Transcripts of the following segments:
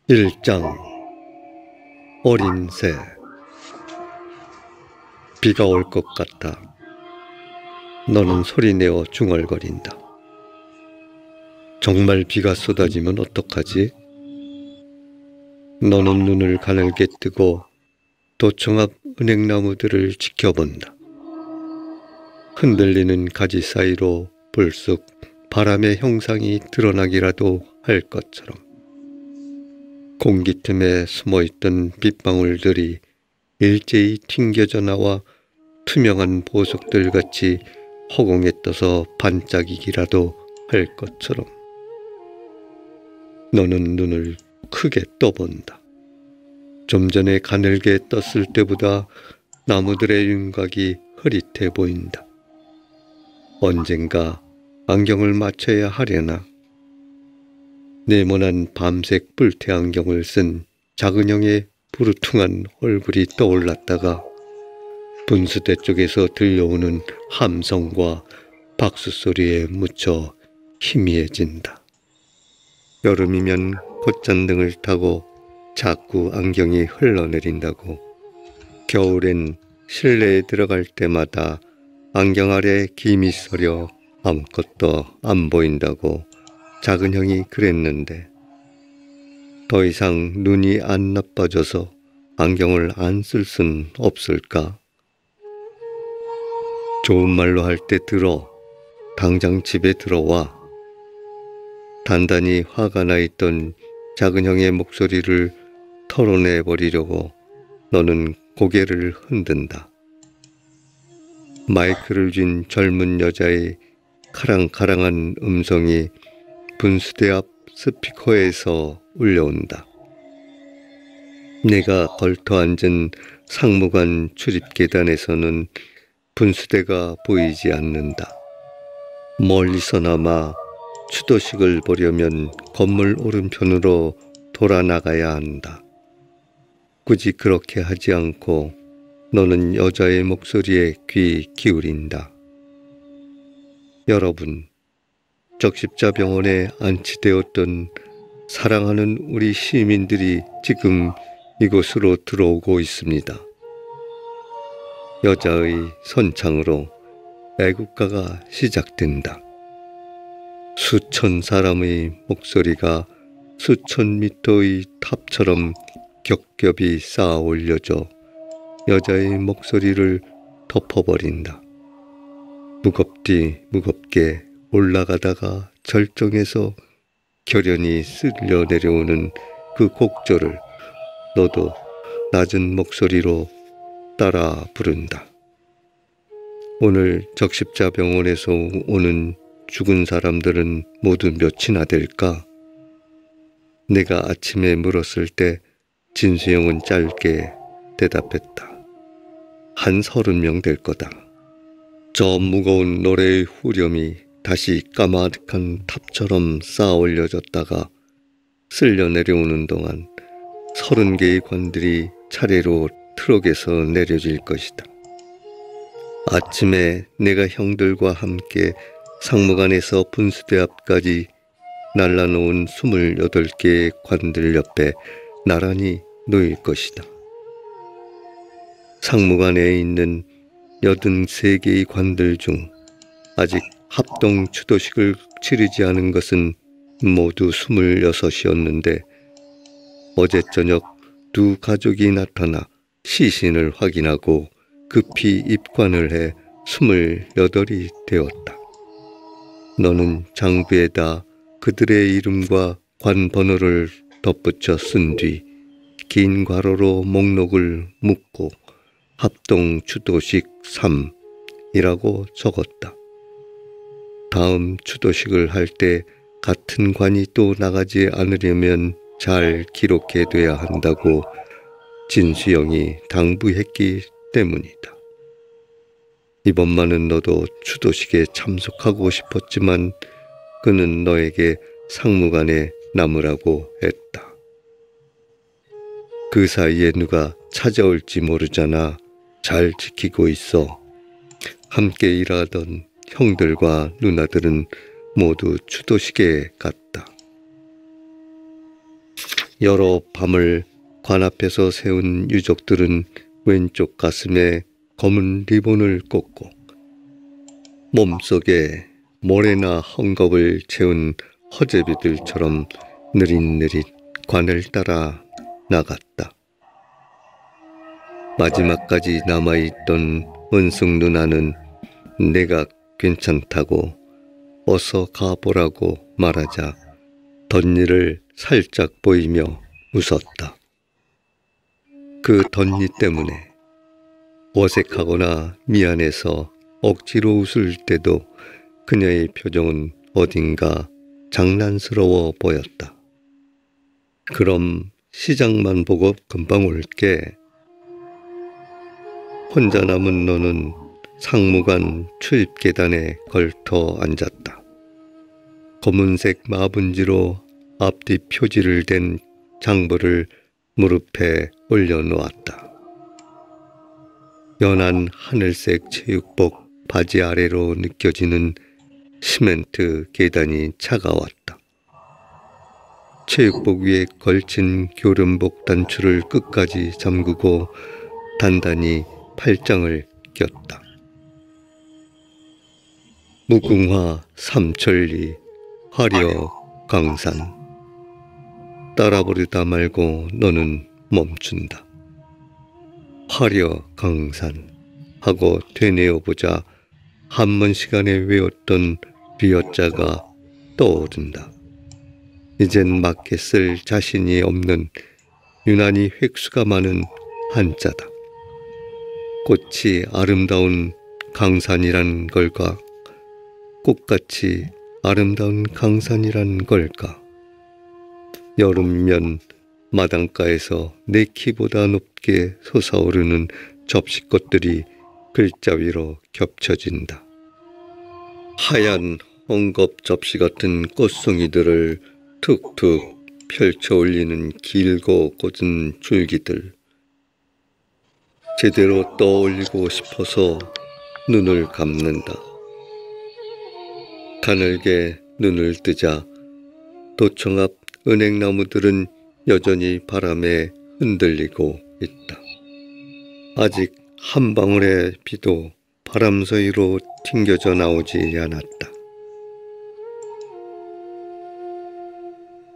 1장 어린 새. 비가 올 것 같아. 너는 소리내어 중얼거린다. 정말 비가 쏟아지면 어떡하지? 너는 눈을 가늘게 뜨고 도청 앞 은행나무들을 지켜본다. 흔들리는 가지 사이로 불쑥 바람의 형상이 드러나기라도 할 것처럼 공기 틈에 숨어있던 빗방울들이 일제히 튕겨져 나와 투명한 보석들같이 허공에 떠서 반짝이기라도 할 것처럼 너는 눈을 크게 떠본다. 좀 전에 가늘게 떴을 때보다 나무들의 윤곽이 흐릿해 보인다. 언젠가 안경을 맞춰야 하려나? 네모난 밤색 뿔테 안경을 쓴 작은 형의 부르퉁한 얼굴이 떠올랐다가 분수대 쪽에서 들려오는 함성과 박수 소리에 묻혀 희미해진다. 여름이면 콧잔등을 타고 자꾸 안경이 흘러내린다고, 겨울엔 실내에 들어갈 때마다 안경 아래 김이 서려 아무것도 안 보인다고 작은 형이 그랬는데, 더 이상 눈이 안 나빠져서 안경을 안 쓸 순 없을까? 좋은 말로 할 때 들어. 당장 집에 들어와. 단단히 화가 나 있던 작은 형의 목소리를 털어내버리려고 너는 고개를 흔든다. 마이크를 쥔 젊은 여자의 카랑카랑한 음성이 분수대 앞 스피커에서 울려온다. 내가 걸터 앉은 상무관 출입 계단에서는 분수대가 보이지 않는다. 멀리서나마 추도식을 보려면 건물 오른편으로 돌아 나가야 한다. 굳이 그렇게 하지 않고 너는 여자의 목소리에 귀 기울인다. 여러분, 적십자병원에 안치되었던 사랑하는 우리 시민들이 지금 이곳으로 들어오고 있습니다. 여자의 선창으로 애국가가 시작된다. 수천 사람의 목소리가 수천 미터의 탑처럼 겹겹이 쌓아 올려져 여자의 목소리를 덮어버린다. 무겁디 무겁게 올라가다가 절정에서 결연히 쓸려 내려오는 그 곡조를 너도 낮은 목소리로 따라 부른다. 오늘 적십자병원에서 오는 죽은 사람들은 모두 몇이나 될까? 내가 아침에 물었을 때 진수영은 짧게 대답했다. 한 30명 될 거다. 저 무거운 노래의 후렴이 다시 까마득한 탑처럼 쌓아 올려졌다가 쓸려 내려오는 동안 30개의 관들이 차례로 트럭에서 내려질 것이다. 아침에 내가 형들과 함께 상무관에서 분수대 앞까지 날라놓은 28개의 관들 옆에 나란히 놓일 것이다. 상무관에 있는 83개의 관들 중 아직 합동 추도식을 치르지 않은 것은 모두 26이었는데 어제 저녁 두 가족이 나타나 시신을 확인하고 급히 입관을 해 28이 되었다. 너는 장부에다 그들의 이름과 관 번호를 덧붙여 쓴 뒤 긴 괄호로 목록을 묶고 합동 추도식 3이라고 적었다. 다음 추도식을 할 때 같은 관이 또 나가지 않으려면 잘 기록해둬야 한다고 진수영이 당부했기 때문이다. 이번만은 너도 추도식에 참석하고 싶었지만 그는 너에게 상무관에 남으라고 했다. 그 사이에 누가 찾아올지 모르잖아. 잘 지키고 있어. 함께 일하던 형들과 누나들은 모두 추도식에 갔다. 여러 밤을 관 앞에서 세운 유족들은 왼쪽 가슴에 검은 리본을 꽂고 몸속에 모래나 헝겊을 채운 허제비들처럼 느릿느릿 관을 따라 나갔다. 마지막까지 남아있던 은숙 누나는 내가 괜찮다고 어서 가보라고 말하자 덧니를 살짝 보이며 웃었다. 그 덧니 때문에 어색하거나 미안해서 억지로 웃을 때도 그녀의 표정은 어딘가 장난스러워 보였다. 그럼 시장만 보고 금방 올게. 혼자 남은 너는 상무관 출입 계단에 걸터 앉았다. 검은색 마분지로 앞뒤 표지를 댄 장부를 무릎에 올려놓았다. 연한 하늘색 체육복 바지 아래로 느껴지는 시멘트 계단이 차가웠다. 체육복 위에 걸친 교름복 단추를 끝까지 잠그고 단단히 팔짱을 꼈다. 무궁화 삼천리 화려 강산. 따라 부르다 말고 너는 멈춘다. 화려 강산 하고 되뇌어보자 한문 시간에 외웠던 리어자가 떠오른다. 이젠 맞게 쓸 자신이 없는 유난히 획수가 많은 한자다. 꽃이 아름다운 강산이란 걸까? 꽃같이 아름다운 강산이란 걸까? 여름면 마당가에서 내 키보다 높게 솟아오르는 접시꽃들이 글자 위로 겹쳐진다. 하얀 헝겊 접시 같은 꽃송이들을 툭툭 펼쳐 올리는 길고 꽂은 줄기들. 제대로 떠올리고 싶어서 눈을 감는다. 가늘게 눈을 뜨자 도청 앞 은행나무들은 여전히 바람에 흔들리고 있다. 아직 한 방울의 비도 바람 사이로 튕겨져 나오지 않았다.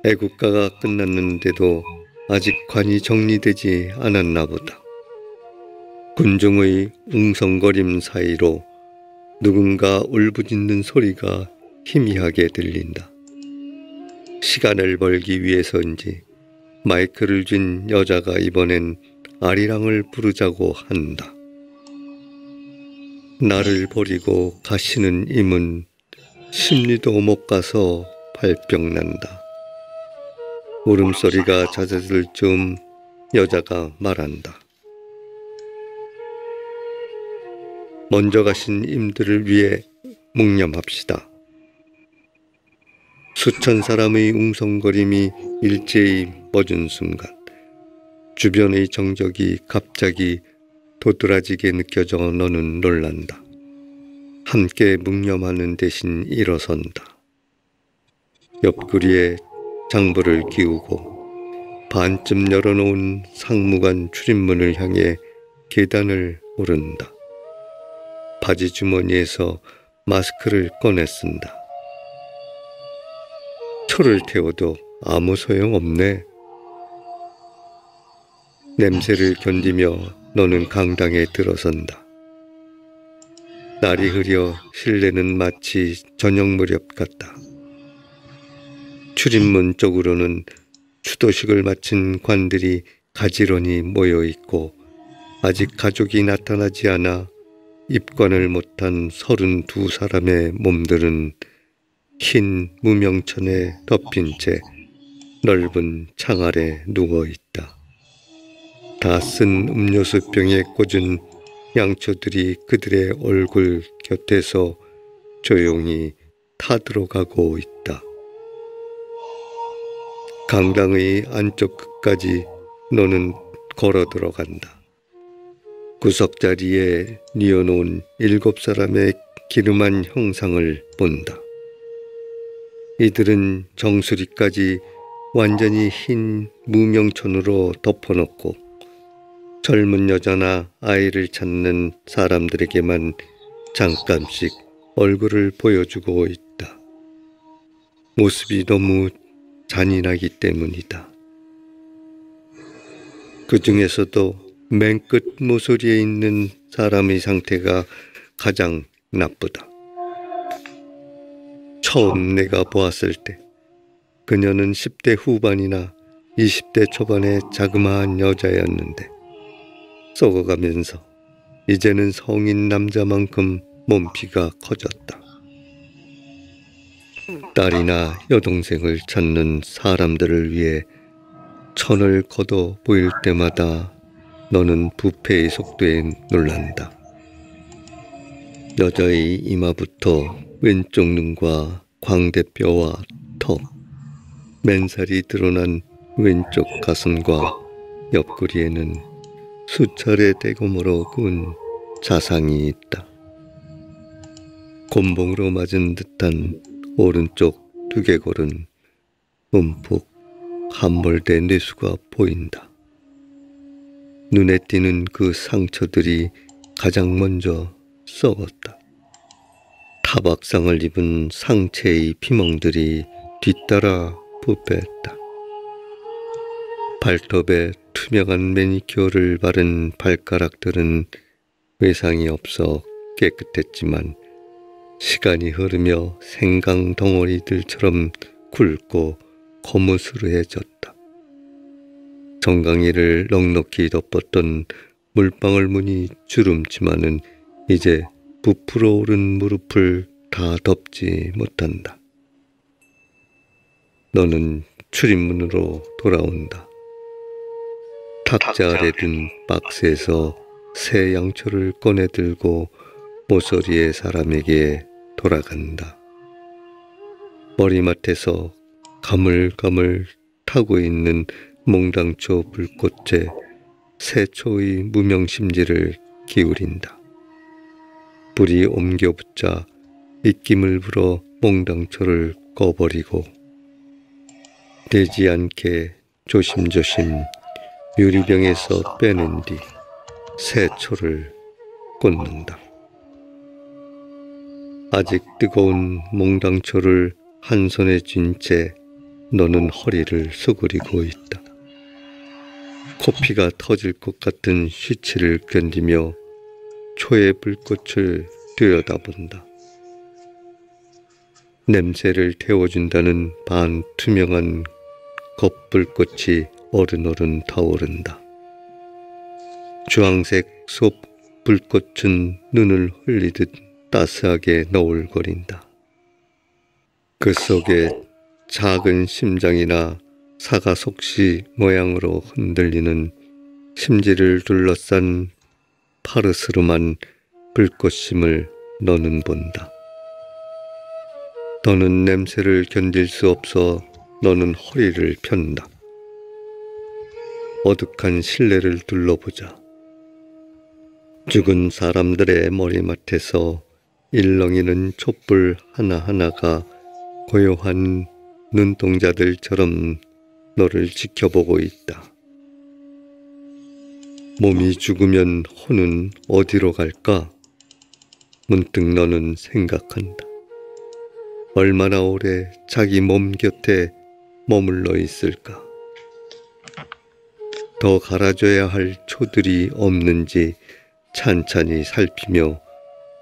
애국가가 끝났는데도 아직 관이 정리되지 않았나 보다. 군중의 웅성거림 사이로 누군가 울부짖는 소리가 희미하게 들린다. 시간을 벌기 위해서인지 마이크를 쥔 여자가 이번엔 아리랑을 부르자고 한다. 나를 버리고 가시는 임은 십리도 못 가서 발병난다. 울음소리가 잦아들 즈음 여자가 말한다. 먼저 가신 임들을 위해 묵념합시다. 수천 사람의 웅성거림이 일제히 멎은 순간 주변의 정적이 갑자기 도드라지게 느껴져 너는 놀란다. 함께 묵념하는 대신 일어선다. 옆구리에 장부를 끼우고 반쯤 열어놓은 상무관 출입문을 향해 계단을 오른다. 바지 주머니에서 마스크를 꺼내 쓴다. 초를 태워도 아무 소용없네. 냄새를 견디며 너는 강당에 들어선다. 날이 흐려 실내는 마치 저녁 무렵 같다. 출입문 쪽으로는 추도식을 마친 관들이 가지런히 모여 있고 아직 가족이 나타나지 않아 입관을 못한 32사람의 몸들은 흰 무명천에 덮인 채 넓은 창 아래 누워있다. 다 쓴 음료수병에 꽂은 양초들이 그들의 얼굴 곁에서 조용히 타들어가고 있다. 강당의 안쪽 끝까지 너는 걸어 들어간다. 구석자리에 뉘어놓은 7사람의 기름한 형상을 본다. 이들은 정수리까지 완전히 흰 무명천으로 덮어놓고 젊은 여자나 아이를 찾는 사람들에게만 잠깐씩 얼굴을 보여주고 있다. 모습이 너무 잔인하기 때문이다. 그 중에서도 맨 끝 모서리에 있는 사람의 상태가 가장 나쁘다. 처음 내가 보았을 때 그녀는 10대 후반이나 20대 초반의 자그마한 여자였는데 썩어가면서 이제는 성인 남자만큼 몸피가 커졌다. 딸이나 여동생을 찾는 사람들을 위해 천을 걷어 보일 때마다 너는 부패의 속도에 놀란다. 여자의 이마부터 왼쪽 눈과 광대뼈와 턱, 맨살이 드러난 왼쪽 가슴과 옆구리에는 수차례 대검으로 구운 자상이 있다. 곤봉으로 맞은 듯한 오른쪽 두개골은 움푹 함몰된 뇌수가 보인다. 눈에 띄는 그 상처들이 가장 먼저 썩었다. 타박상을 입은 상체의 피멍들이 뒤따라 부패했다. 발톱에 투명한 매니큐어를 바른 발가락들은 외상이 없어 깨끗했지만 시간이 흐르며 생강 덩어리들처럼 굵고 거무스름해졌다. 정강이를 넉넉히 덮었던 물방울무늬 주름치마는 이제 부풀어 오른 무릎을 다 덮지 못한다. 너는 출입문으로 돌아온다. 탁자 아래 둔 박스에서 새 양초를 꺼내 들고 모서리의 사람에게 돌아간다. 머리맡에서 가물가물 타고 있는 몽당초 불꽃에 새초의 무명심지를 기울인다. 불이 옮겨 붙자 입김을 불어 몽당초를 꺼버리고 되지 않게 조심조심 유리병에서 빼낸 뒤 새초를 꽂는다. 아직 뜨거운 몽당초를 한 손에 쥔 채 너는 허리를 수그리고 있다. 코피가 터질 것 같은 쉬치를 견디며 초의 불꽃을 들여다본다. 냄새를 태워준다는 반투명한 겉불꽃이 어른어른 타오른다. 주황색 솥 불꽃은 눈을 흘리듯 따스하게 너울거린다. 그 속에 작은 심장이나 사과 속시 모양으로 흔들리는 심지를 둘러싼 파르스름한 불꽃심을 너는 본다. 너는 냄새를 견딜 수 없어 너는 허리를 편다. 어둑한 실내를 둘러보자. 죽은 사람들의 머리맡에서 일렁이는 촛불 하나하나가 고요한 눈동자들처럼 너를 지켜보고 있다. 몸이 죽으면 혼은 어디로 갈까? 문득 너는 생각한다. 얼마나 오래 자기 몸 곁에 머물러 있을까? 더 갈아줘야 할 초들이 없는지 찬찬히 살피며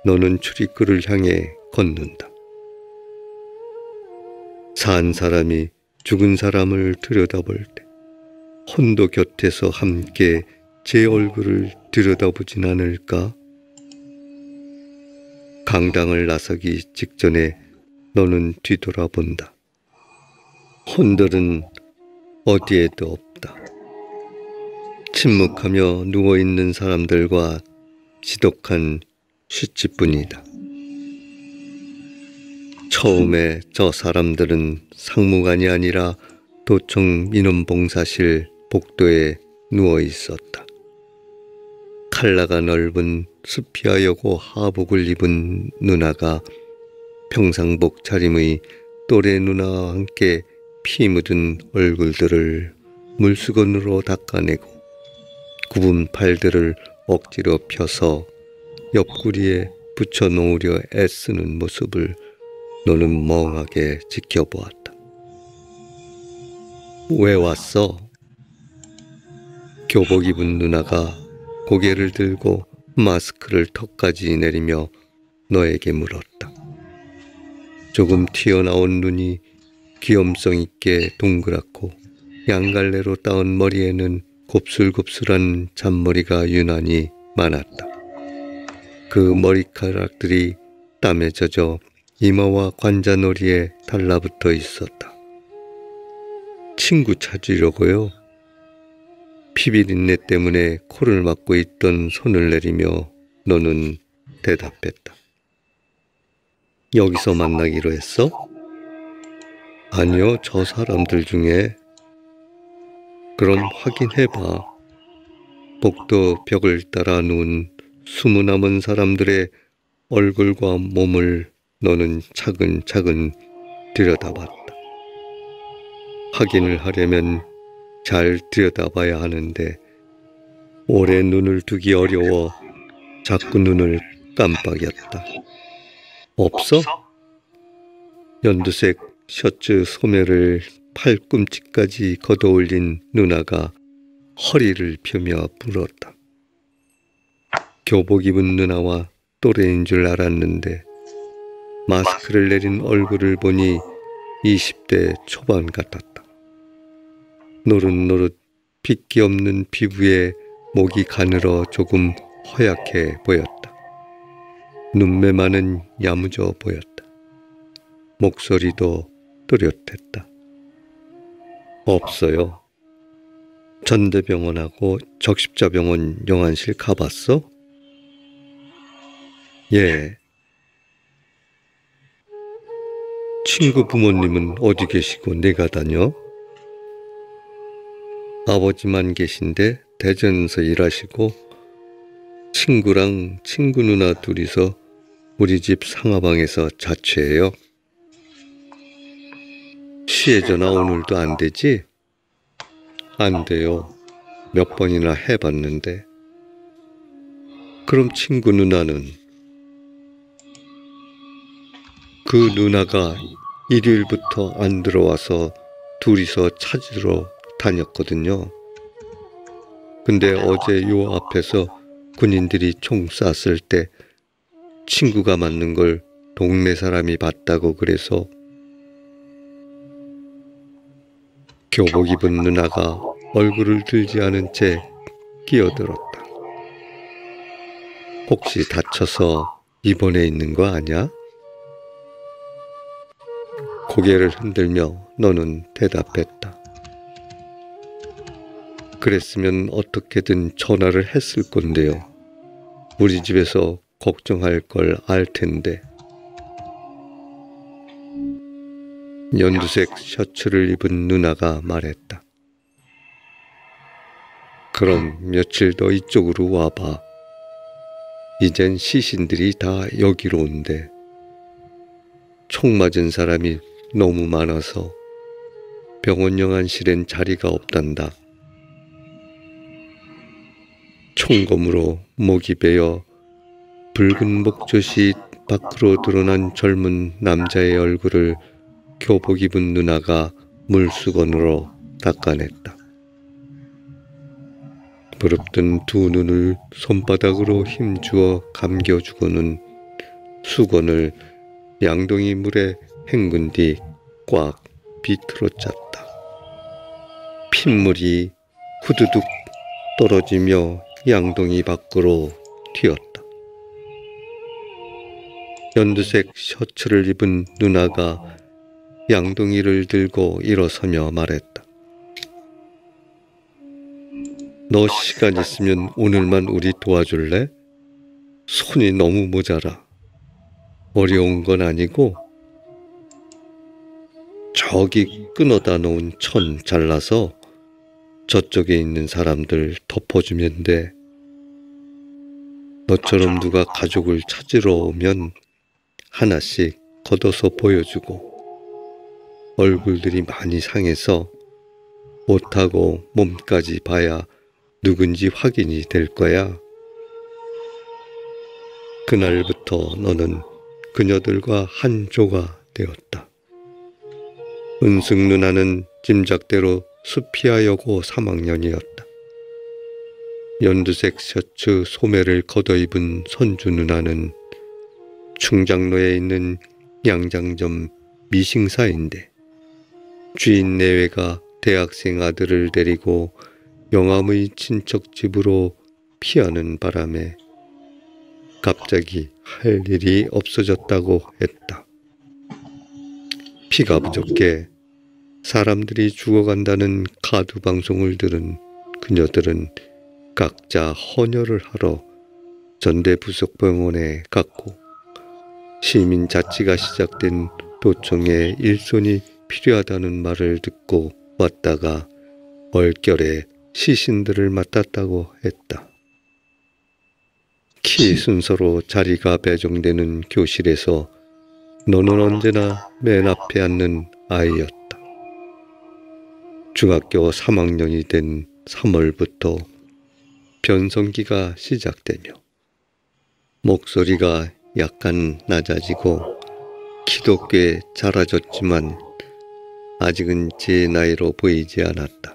너는 출입구를 향해 걷는다. 산 사람이 죽은 사람을 들여다볼 때 혼도 곁에서 함께 제 얼굴을 들여다보진 않을까? 강당을 나서기 직전에 너는 뒤돌아본다. 혼들은 어디에도 없다. 침묵하며 누워있는 사람들과 지독한 쉬치뿐이다. 처음에 저 사람들은 상무관이 아니라 도청 민원봉사실 복도에 누워 있었다. 칼라가 넓은 스피아여고 하복을 입은 누나가 평상복 차림의 또래 누나와 함께 피 묻은 얼굴들을 물수건으로 닦아내고 굽은 팔들을 억지로 펴서 옆구리에 붙여놓으려 애쓰는 모습을 너는 멍하게 지켜보았다. 왜 왔어? 교복 입은 누나가 고개를 들고 마스크를 턱까지 내리며 너에게 물었다. 조금 튀어나온 눈이 귀염성 있게 동그랗고 양갈래로 따은 머리에는 곱슬곱슬한 잔머리가 유난히 많았다. 그 머리카락들이 땀에 젖어 이마와 관자놀이에 달라붙어 있었다. 친구 찾으려고요? 피비린내 때문에 코를 막고 있던 손을 내리며 너는 대답했다. 여기서 만나기로 했어? 아니요, 저 사람들 중에. 그럼 확인해봐. 복도 벽을 따라 누운 숨어 남은 사람들의 얼굴과 몸을 너는 차근차근 들여다봤다. 확인을 하려면 잘 들여다봐야 하는데 오래 눈을 두기 어려워 자꾸 눈을 깜빡였다. 없어? 연두색 셔츠 소매를 팔꿈치까지 걷어올린 누나가 허리를 펴며 물었다. 교복 입은 누나와 또래인 줄 알았는데 마스크를 내린 얼굴을 보니 20대 초반 같았다. 노릇노릇 핏기 없는 피부에 목이 가늘어 조금 허약해 보였다. 눈매만은 야무져 보였다. 목소리도 또렷했다. 없어요. 전대병원하고 적십자병원 영안실 가봤어? 예. 친구 부모님은 어디 계시고 내가 다녀? 아버지만 계신데 대전에서 일하시고 친구랑 친구 누나 둘이서 우리 집 상하방에서 자취해요. 시에 전화 오늘도 안 되지? 안 돼요. 몇 번이나 해봤는데. 그럼 친구 누나는? 그 누나가 일요일부터 안 들어와서 둘이서 찾으러 다녔거든요. 근데 어제 요 앞에서 군인들이 총 쐈을 때 친구가 맞는 걸 동네 사람이 봤다고 그래서 교복 입은 누나가 얼굴을 들지 않은 채 끼어들었다. 혹시 다쳐서 입원해 있는 거 아냐? 고개를 흔들며 너는 대답했다. 그랬으면 어떻게든 전화를 했을 건데요. 우리 집에서 걱정할 걸 알 텐데. 연두색 셔츠를 입은 누나가 말했다. 그럼 며칠 더 이쪽으로 와봐. 이젠 시신들이 다 여기로 온대. 총 맞은 사람이 너무 많아서 병원 영안실엔 자리가 없단다. 총검으로 목이 베어 붉은 목젖이 밖으로 드러난 젊은 남자의 얼굴을 교복 입은 누나가 물수건으로 닦아냈다. 부릅뜬 두 눈을 손바닥으로 힘주어 감겨주고는 수건을 양동이 물에 헹군 뒤 꽉 비틀어 짰다. 핏물이 후두둑 떨어지며 양동이 밖으로 튀었다. 연두색 셔츠를 입은 누나가 양동이를 들고 일어서며 말했다. 너 시간 있으면 오늘만 우리 도와줄래? 손이 너무 모자라. 어려운 건 아니고 저기 끊어다 놓은 천 잘라서 저쪽에 있는 사람들 덮어주면 돼. 너처럼 누가 가족을 찾으러 오면 하나씩 걷어서 보여주고 얼굴들이 많이 상해서 옷하고 몸까지 봐야 누군지 확인이 될 거야. 그날부터 너는 그녀들과 한 조가 되었다. 은숙 누나는 짐작대로 수피아 여고 3학년이었다. 연두색 셔츠 소매를 걷어입은 선주 누나는 충장로에 있는 양장점 미싱사인데 주인 내외가 대학생 아들을 데리고 영암의 친척 집으로 피하는 바람에 갑자기 할 일이 없어졌다고 했다. 피가 부족해 사람들이 죽어간다는 가두 방송을 들은 그녀들은 각자 헌혈을 하러 전대부속병원에 갔고 시민자치가 시작된 도청에 일손이 필요하다는 말을 듣고 왔다가 얼결에 시신들을 맡았다고 했다. 키 순서로 자리가 배정되는 교실에서 너는 언제나 맨 앞에 앉는 아이였다. 중학교 3학년이 된 3월부터 변성기가 시작되며 목소리가 약간 낮아지고 키도 꽤 작아졌지만 아직은 제 나이로 보이지 않았다.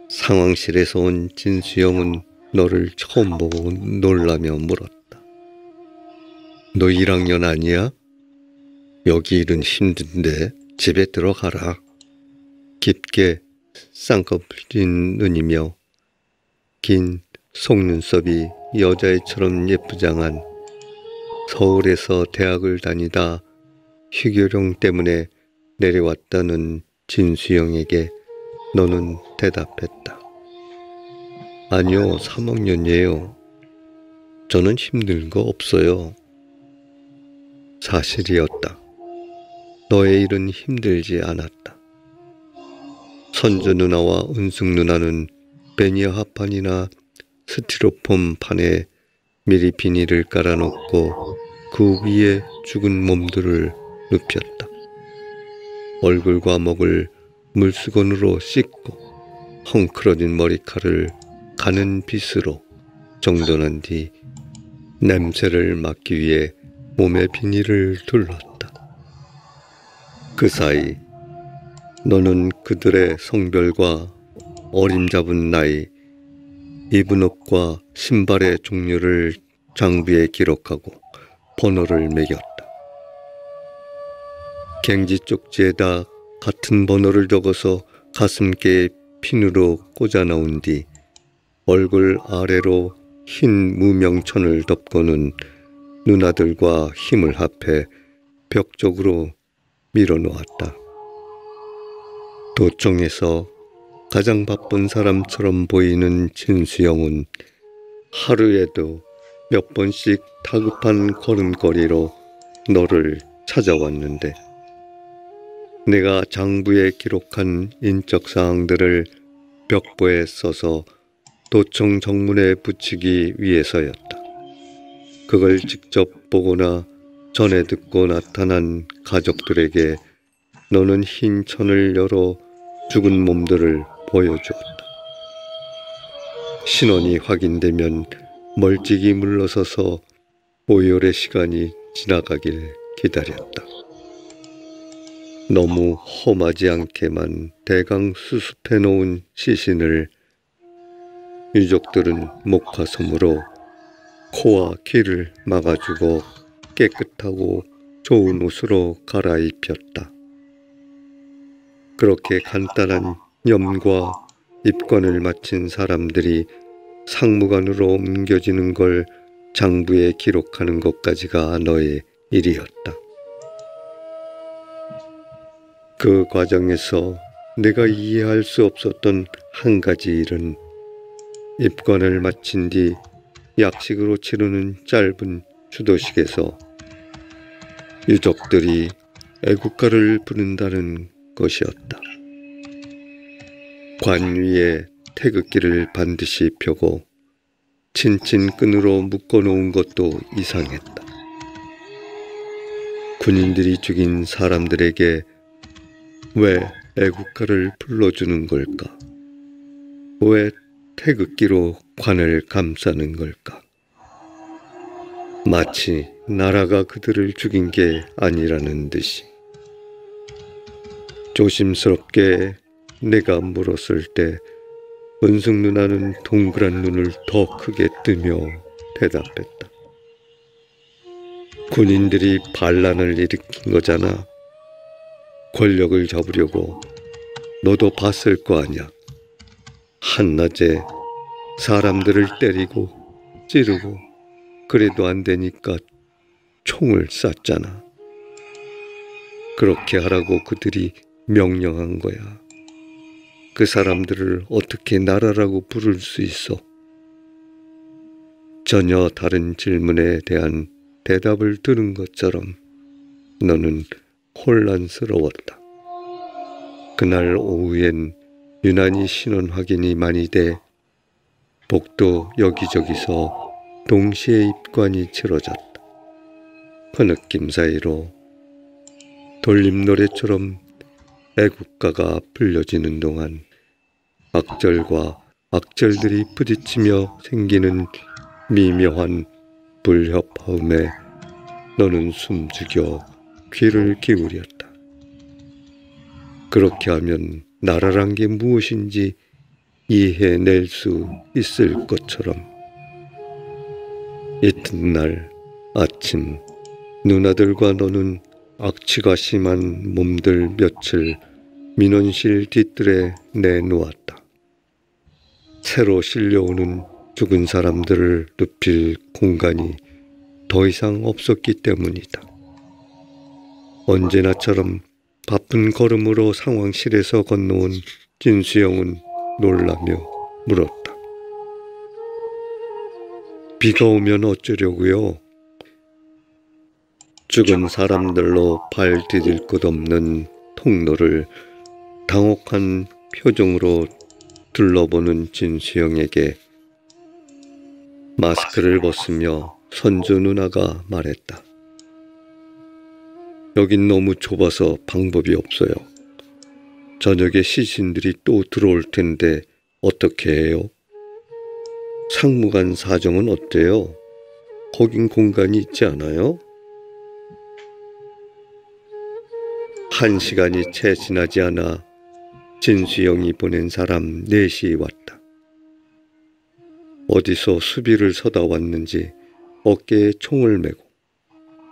상황실에서 온 진수영은 너를 처음 보고 놀라며 물었다. 너 1학년 아니야? 여기 일은 힘든데 집에 들어가라. 깊게 쌍꺼풀진 눈이며 긴 속눈썹이 여자애처럼 예쁘장한 서울에서 대학을 다니다 휴교령 때문에 내려왔다는 진수영에게 너는 대답했다. 아니요, 3학년이에요. 저는 힘든 거 없어요. 사실이었다. 너의 일은 힘들지 않았다. 선주 누나와 은숙 누나는 베니어 합판이나 스티로폼 판에 미리 비닐을 깔아놓고 그 위에 죽은 몸들을 눕혔다. 얼굴과 목을 물수건으로 씻고 헝클어진 머리카락을 가는 빗으로 정돈한 뒤 냄새를 막기 위해 몸에 비닐을 둘렀다. 그 사이 너는 그들의 성별과 어림잡은 나이, 입은 옷과 신발의 종류를 장부에 기록하고 번호를 매겼다. 갱지 쪽지에다 같은 번호를 적어서 가슴께에 핀으로 꽂아 넣은 뒤 얼굴 아래로 흰 무명천을 덮고는 누나들과 힘을 합해 벽 쪽으로 밀어놓았다. 도청에서 가장 바쁜 사람처럼 보이는 진수영은 하루에도 몇 번씩 다급한 걸음걸이로 너를 찾아왔는데 내가 장부에 기록한 인적사항들을 벽보에 써서 도청 정문에 붙이기 위해서였다. 그걸 직접 보거나 전에 듣고 나타난 가족들에게 너는 흰 천을 열어 죽은 몸들을 보여주었다. 신원이 확인되면 멀찍이 물러서서 오열의 시간이 지나가길 기다렸다. 너무 험하지 않게만 대강 수습해 놓은 시신을 유족들은 목화솜으로 코와 귀를 막아주고 깨끗하고 좋은 옷으로 갈아입혔다. 그렇게 간단한 염과 입관을 마친 사람들이 상무관으로 옮겨지는 걸 장부에 기록하는 것까지가 너의 일이었다. 그 과정에서 내가 이해할 수 없었던 한 가지 일은 입관을 마친 뒤 약식으로 치르는 짧은 추도식에서 유족들이 애국가를 부른다는 것이었다. 관 위에 태극기를 반드시 펴고 친친끈으로 묶어놓은 것도 이상했다. 군인들이 죽인 사람들에게 왜 애국가를 불러주는 걸까? 왜 태극기로 관을 감싸는 걸까? 마치 나라가 그들을 죽인 게 아니라는 듯이. 조심스럽게 내가 물었을 때 은숙 누나는 동그란 눈을 더 크게 뜨며 대답했다. 군인들이 반란을 일으킨 거잖아. 권력을 잡으려고. 너도 봤을 거 아니야. 한낮에 사람들을 때리고 찌르고 그래도 안 되니까 총을 쐈잖아. 그렇게 하라고 그들이 명령한 거야. 그 사람들을 어떻게 나라라고 부를 수 있어? 전혀 다른 질문에 대한 대답을 들은 것처럼 너는 혼란스러웠다. 그날 오후엔 유난히 신원 확인이 많이 돼 복도 여기저기서 동시에 입관이 치러졌다. 그 느낌 사이로 돌림노래처럼 애국가가 불려지는 동안 악절과 악절들이 부딪히며 생기는 미묘한 불협화음에 너는 숨죽여 귀를 기울였다. 그렇게 하면 나라란 게 무엇인지 이해낼 수 있을 것처럼. 이튿날 아침 누나들과 너는 악취가 심한 몸들 며칠 민원실 뒤뜰에 내놓았다. 새로 실려오는 죽은 사람들을 눕힐 공간이 더 이상 없었기 때문이다. 언제나처럼 바쁜 걸음으로 상황실에서 건너온 진수영은 놀라며 물었다. 비가 오면 어쩌려고요? 죽은 사람들로 발 디딜 곳 없는 통로를 당혹한 표정으로 둘러보는 진수영에게 마스크를 벗으며 선주 누나가 말했다. 여긴 너무 좁아서 방법이 없어요. 저녁에 시신들이 또 들어올 텐데 어떻게 해요? 상무관 사정은 어때요? 거긴 공간이 있지 않아요? 1시간이 채 지나지 않아 진수영이 보낸 사람 4시 왔다. 어디서 수비를 서다 왔는지 어깨에 총을 메고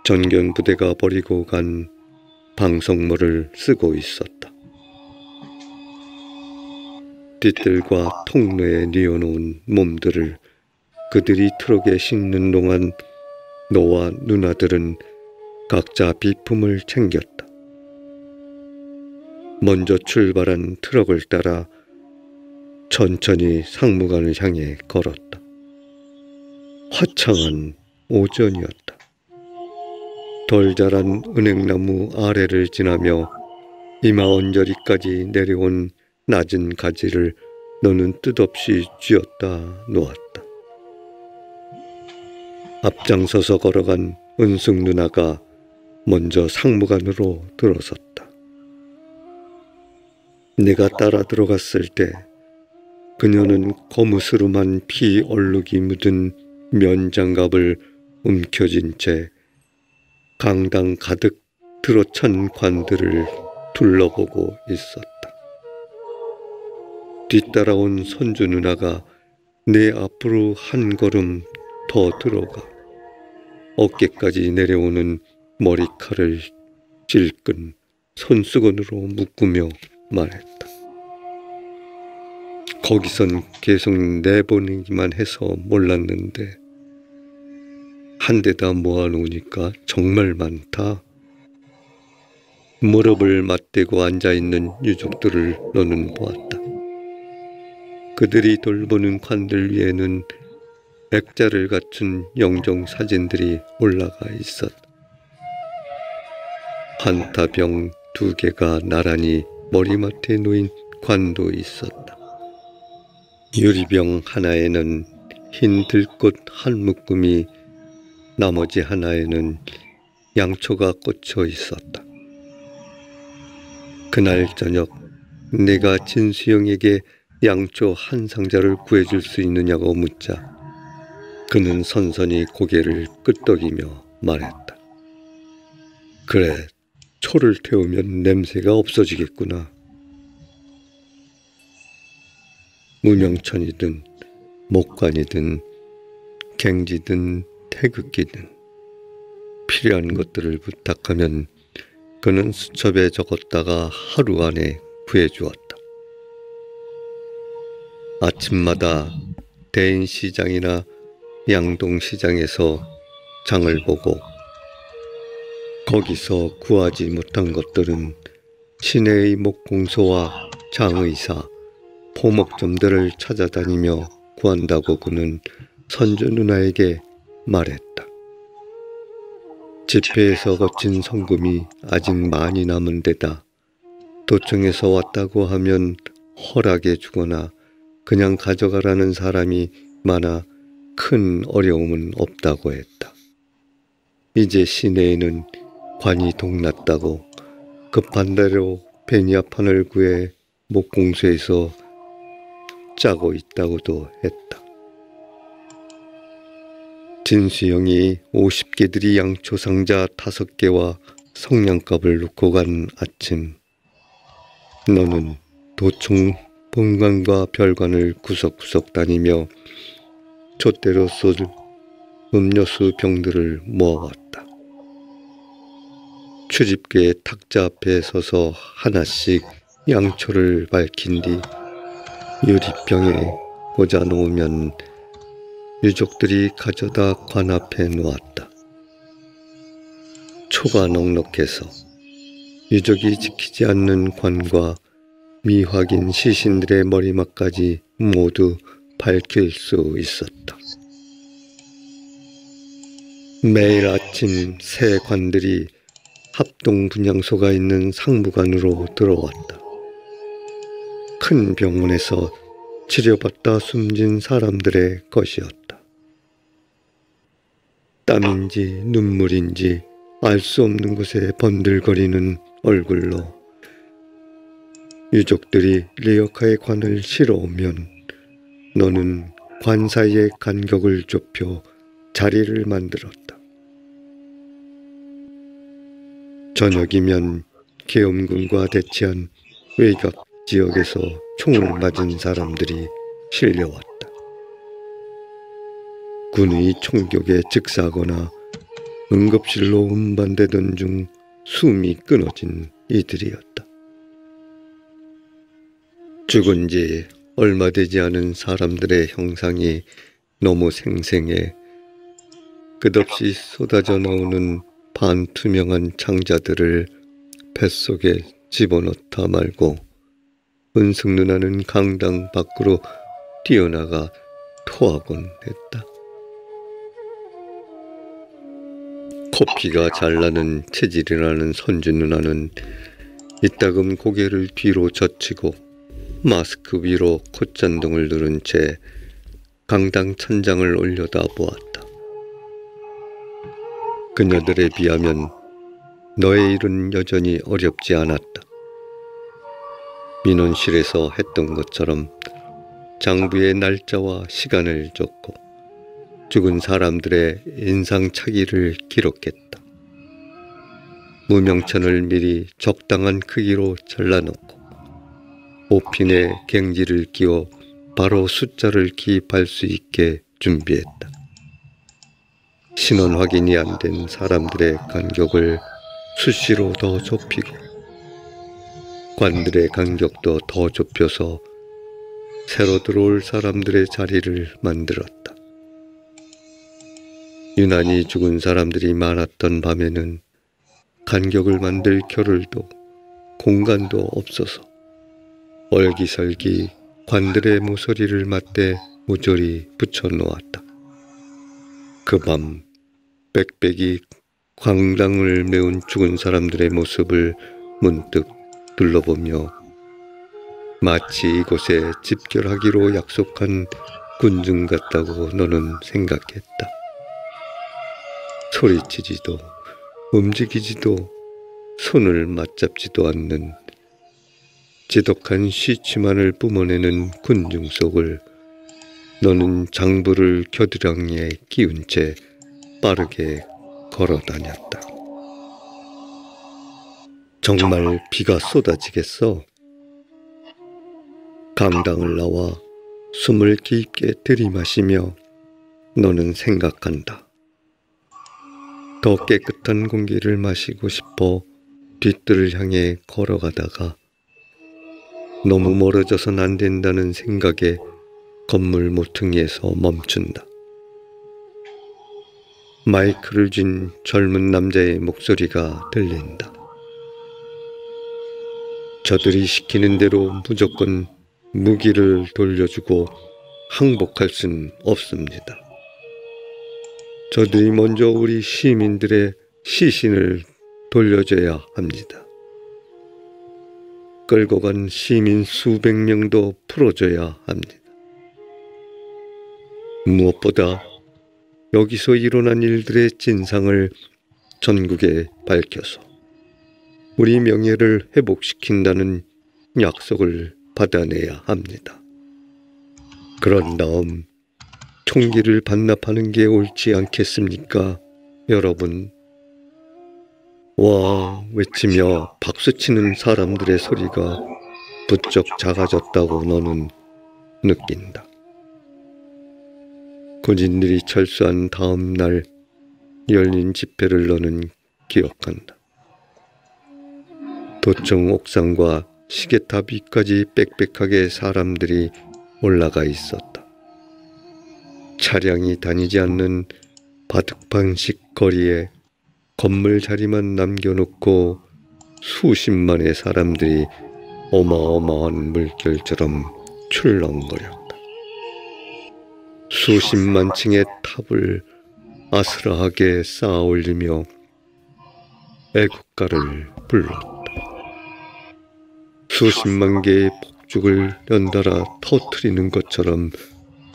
전경부대가 버리고 간 방석물을 쓰고 있었다. 뒤뜰과 통로에 뉘어놓은 몸들을 그들이 트럭에 싣는 동안 너와 누나들은 각자 비품을 챙겼다. 먼저 출발한 트럭을 따라 천천히 상무관을 향해 걸었다. 화창한 오전이었다. 덜 자란 은행나무 아래를 지나며 이마 언저리까지 내려온 낮은 가지를 너는 뜻없이 쥐었다 놓았다. 앞장서서 걸어간 은숙 누나가 먼저 상무관으로 들어섰다. 내가 따라 들어갔을 때 그녀는 거무스름한 피 얼룩이 묻은 면장갑을 움켜쥔 채 강당 가득 들어찬 관들을 둘러보고 있었다. 뒤따라온 선주 누나가 내 앞으로 한 걸음 더 들어가 어깨까지 내려오는 머리칼을 질끈 손수건으로 묶으며 말했다. 거기선 계속 내보내기만 해서 몰랐는데 한 데다 모아놓으니까 정말 많다. 무릎을 맞대고 앉아있는 유족들을 너는 보았다. 그들이 돌보는 관들 위에는 액자를 갖춘 영정 사진들이 올라가 있었다. 환타병 2개가 나란히 머리맡에 놓인 관도 있었다. 유리병 하나에는 흰 들꽃 한 묶음이, 나머지 하나에는 양초가 꽂혀 있었다. 그날 저녁 내가 진수영에게 양초 한 상자를 구해줄 수 있느냐고 묻자 그는 선선히 고개를 끄덕이며 말했다. 그래, 초를 태우면 냄새가 없어지겠구나. 무명천이든 목관이든 갱지든 태극기든 필요한 것들을 부탁하면 그는 수첩에 적었다가 하루 안에 구해주었다. 아침마다 대인시장이나 양동시장에서 장을 보고 거기서 구하지 못한 것들은 시내의 목공소와 장의사, 포목점들을 찾아다니며 구한다고 그는 선주 누나에게 말했다. 집회에서 거친 성금이 아직 많이 남은 데다 도청에서 왔다고 하면 허락해 주거나 그냥 가져가라는 사람이 많아 큰 어려움은 없다고 했다. 이제 시내에는 관이 동났다고 급한 대로 베니아판을 구해 목공소에서 짜고 있다고도 했다. 진수영이 50개들이 양초 상자 5개와 성냥갑을 놓고 간 아침, 너는 도청 본관과 별관을 구석구석 다니며 촛대로 쏟을 음료수 병들을 모아왔다. 출입구의 탁자 앞에 서서 하나씩 양초를 밝힌 뒤 유리병에 꽂아 놓으면 유족들이 가져다 관 앞에 놓았다. 초가 넉넉해서 유족이 지키지 않는 관과 미확인 시신들의 머리맡까지 모두 밝힐 수 있었다. 매일 아침 새 관들이 합동 분향소가 있는 상부관으로 들어왔다. 큰 병원에서 치료받다 숨진 사람들의 것이었다. 땀인지 눈물인지 알 수 없는 곳에 번들거리는 얼굴로 유족들이 리어카의 관을 실어오면 너는 관 사이의 간격을 좁혀 자리를 만들었다. 저녁이면 계엄군과 대치한 외곽 지역에서 총을 맞은 사람들이 실려왔다. 군의 총격에 즉사하거나 응급실로 운반되던 중 숨이 끊어진 이들이었다. 죽은 지 얼마 되지 않은 사람들의 형상이 너무 생생해 끝없이 쏟아져 나오는 반투명한 창자들을 뱃속에 집어넣다 말고 은숙 누나는 강당 밖으로 뛰어나가 토하곤 했다. 코피가 잘 나는 체질이라는 선주 누나는 이따금 고개를 뒤로 젖히고 마스크 위로 콧잔등을 누른 채 강당 천장을 올려다 보았다. 그녀들에 비하면 너의 일은 여전히 어렵지 않았다. 민원실에서 했던 것처럼 장부의 날짜와 시간을 적고 죽은 사람들의 인상착의를 기록했다. 무명천을 미리 적당한 크기로 잘라놓고 오핀에 갱지를 끼워 바로 숫자를 기입할 수 있게 준비했다. 신원 확인이 안 된 사람들의 간격을 수시로 더 좁히고 관들의 간격도 더 좁혀서 새로 들어올 사람들의 자리를 만들었다. 유난히 죽은 사람들이 많았던 밤에는 간격을 만들 겨를도 공간도 없어서 얼기설기 관들의 모서리를 맞대 모조리 붙여놓았다. 그 밤 빽빽이 광당을 메운 죽은 사람들의 모습을 문득 둘러보며 마치 이곳에 집결하기로 약속한 군중 같다고 너는 생각했다. 소리치지도 움직이지도 손을 맞잡지도 않는 지독한 시치만을 뿜어내는 군중 속을 너는 장부를 겨드랑이에 끼운 채 빠르게 걸어다녔다. 정말 비가 쏟아지겠어. 강당을 나와 숨을 깊게 들이마시며 너는 생각한다. 더 깨끗한 공기를 마시고 싶어 뒷뜰을 향해 걸어가다가 너무 멀어져선 안 된다는 생각에 건물 모퉁이에서 멈춘다. 마이크를 쥔 젊은 남자의 목소리가 들린다. 저들이 시키는 대로 무조건 무기를 돌려주고 항복할 순 없습니다. 저들이 먼저 우리 시민들의 시신을 돌려줘야 합니다. 끌고 간 시민 수백 명도 풀어줘야 합니다. 무엇보다 여기서 일어난 일들의 진상을 전국에 밝혀서 우리 명예를 회복시킨다는 약속을 받아내야 합니다. 그런 다음 총기를 반납하는 게 옳지 않겠습니까, 여러분? 와 외치며 박수치는 사람들의 소리가 부쩍 작아졌다고 너는 느낀다. 군인들이 철수한 다음 날 열린 집회를 너는 기억한다. 도청 옥상과 시계탑 위까지 빽빽하게 사람들이 올라가 있었다. 차량이 다니지 않는 바득방식 거리에 건물 자리만 남겨놓고 수십만의 사람들이 어마어마한 물결처럼 출렁거렸다. 수십만 층의 탑을 아스라하게 쌓아 올리며 애국가를 불렀다. 수십만 개의 폭죽을 연달아 터뜨리는 것처럼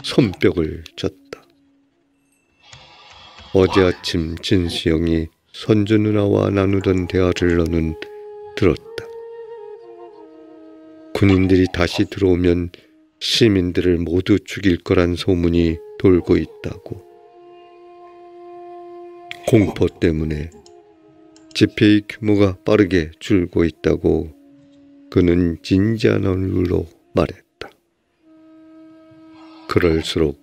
손뼉을 쳤다. 어제 아침 진수영이 선주 누나와 나누던 대화를 너는 들었다. 군인들이 다시 들어오면 시민들을 모두 죽일 거란 소문이 돌고 있다고. 공포 때문에 집회의 규모가 빠르게 줄고 있다고 그는 진지한 얼굴로 말했다. 그럴수록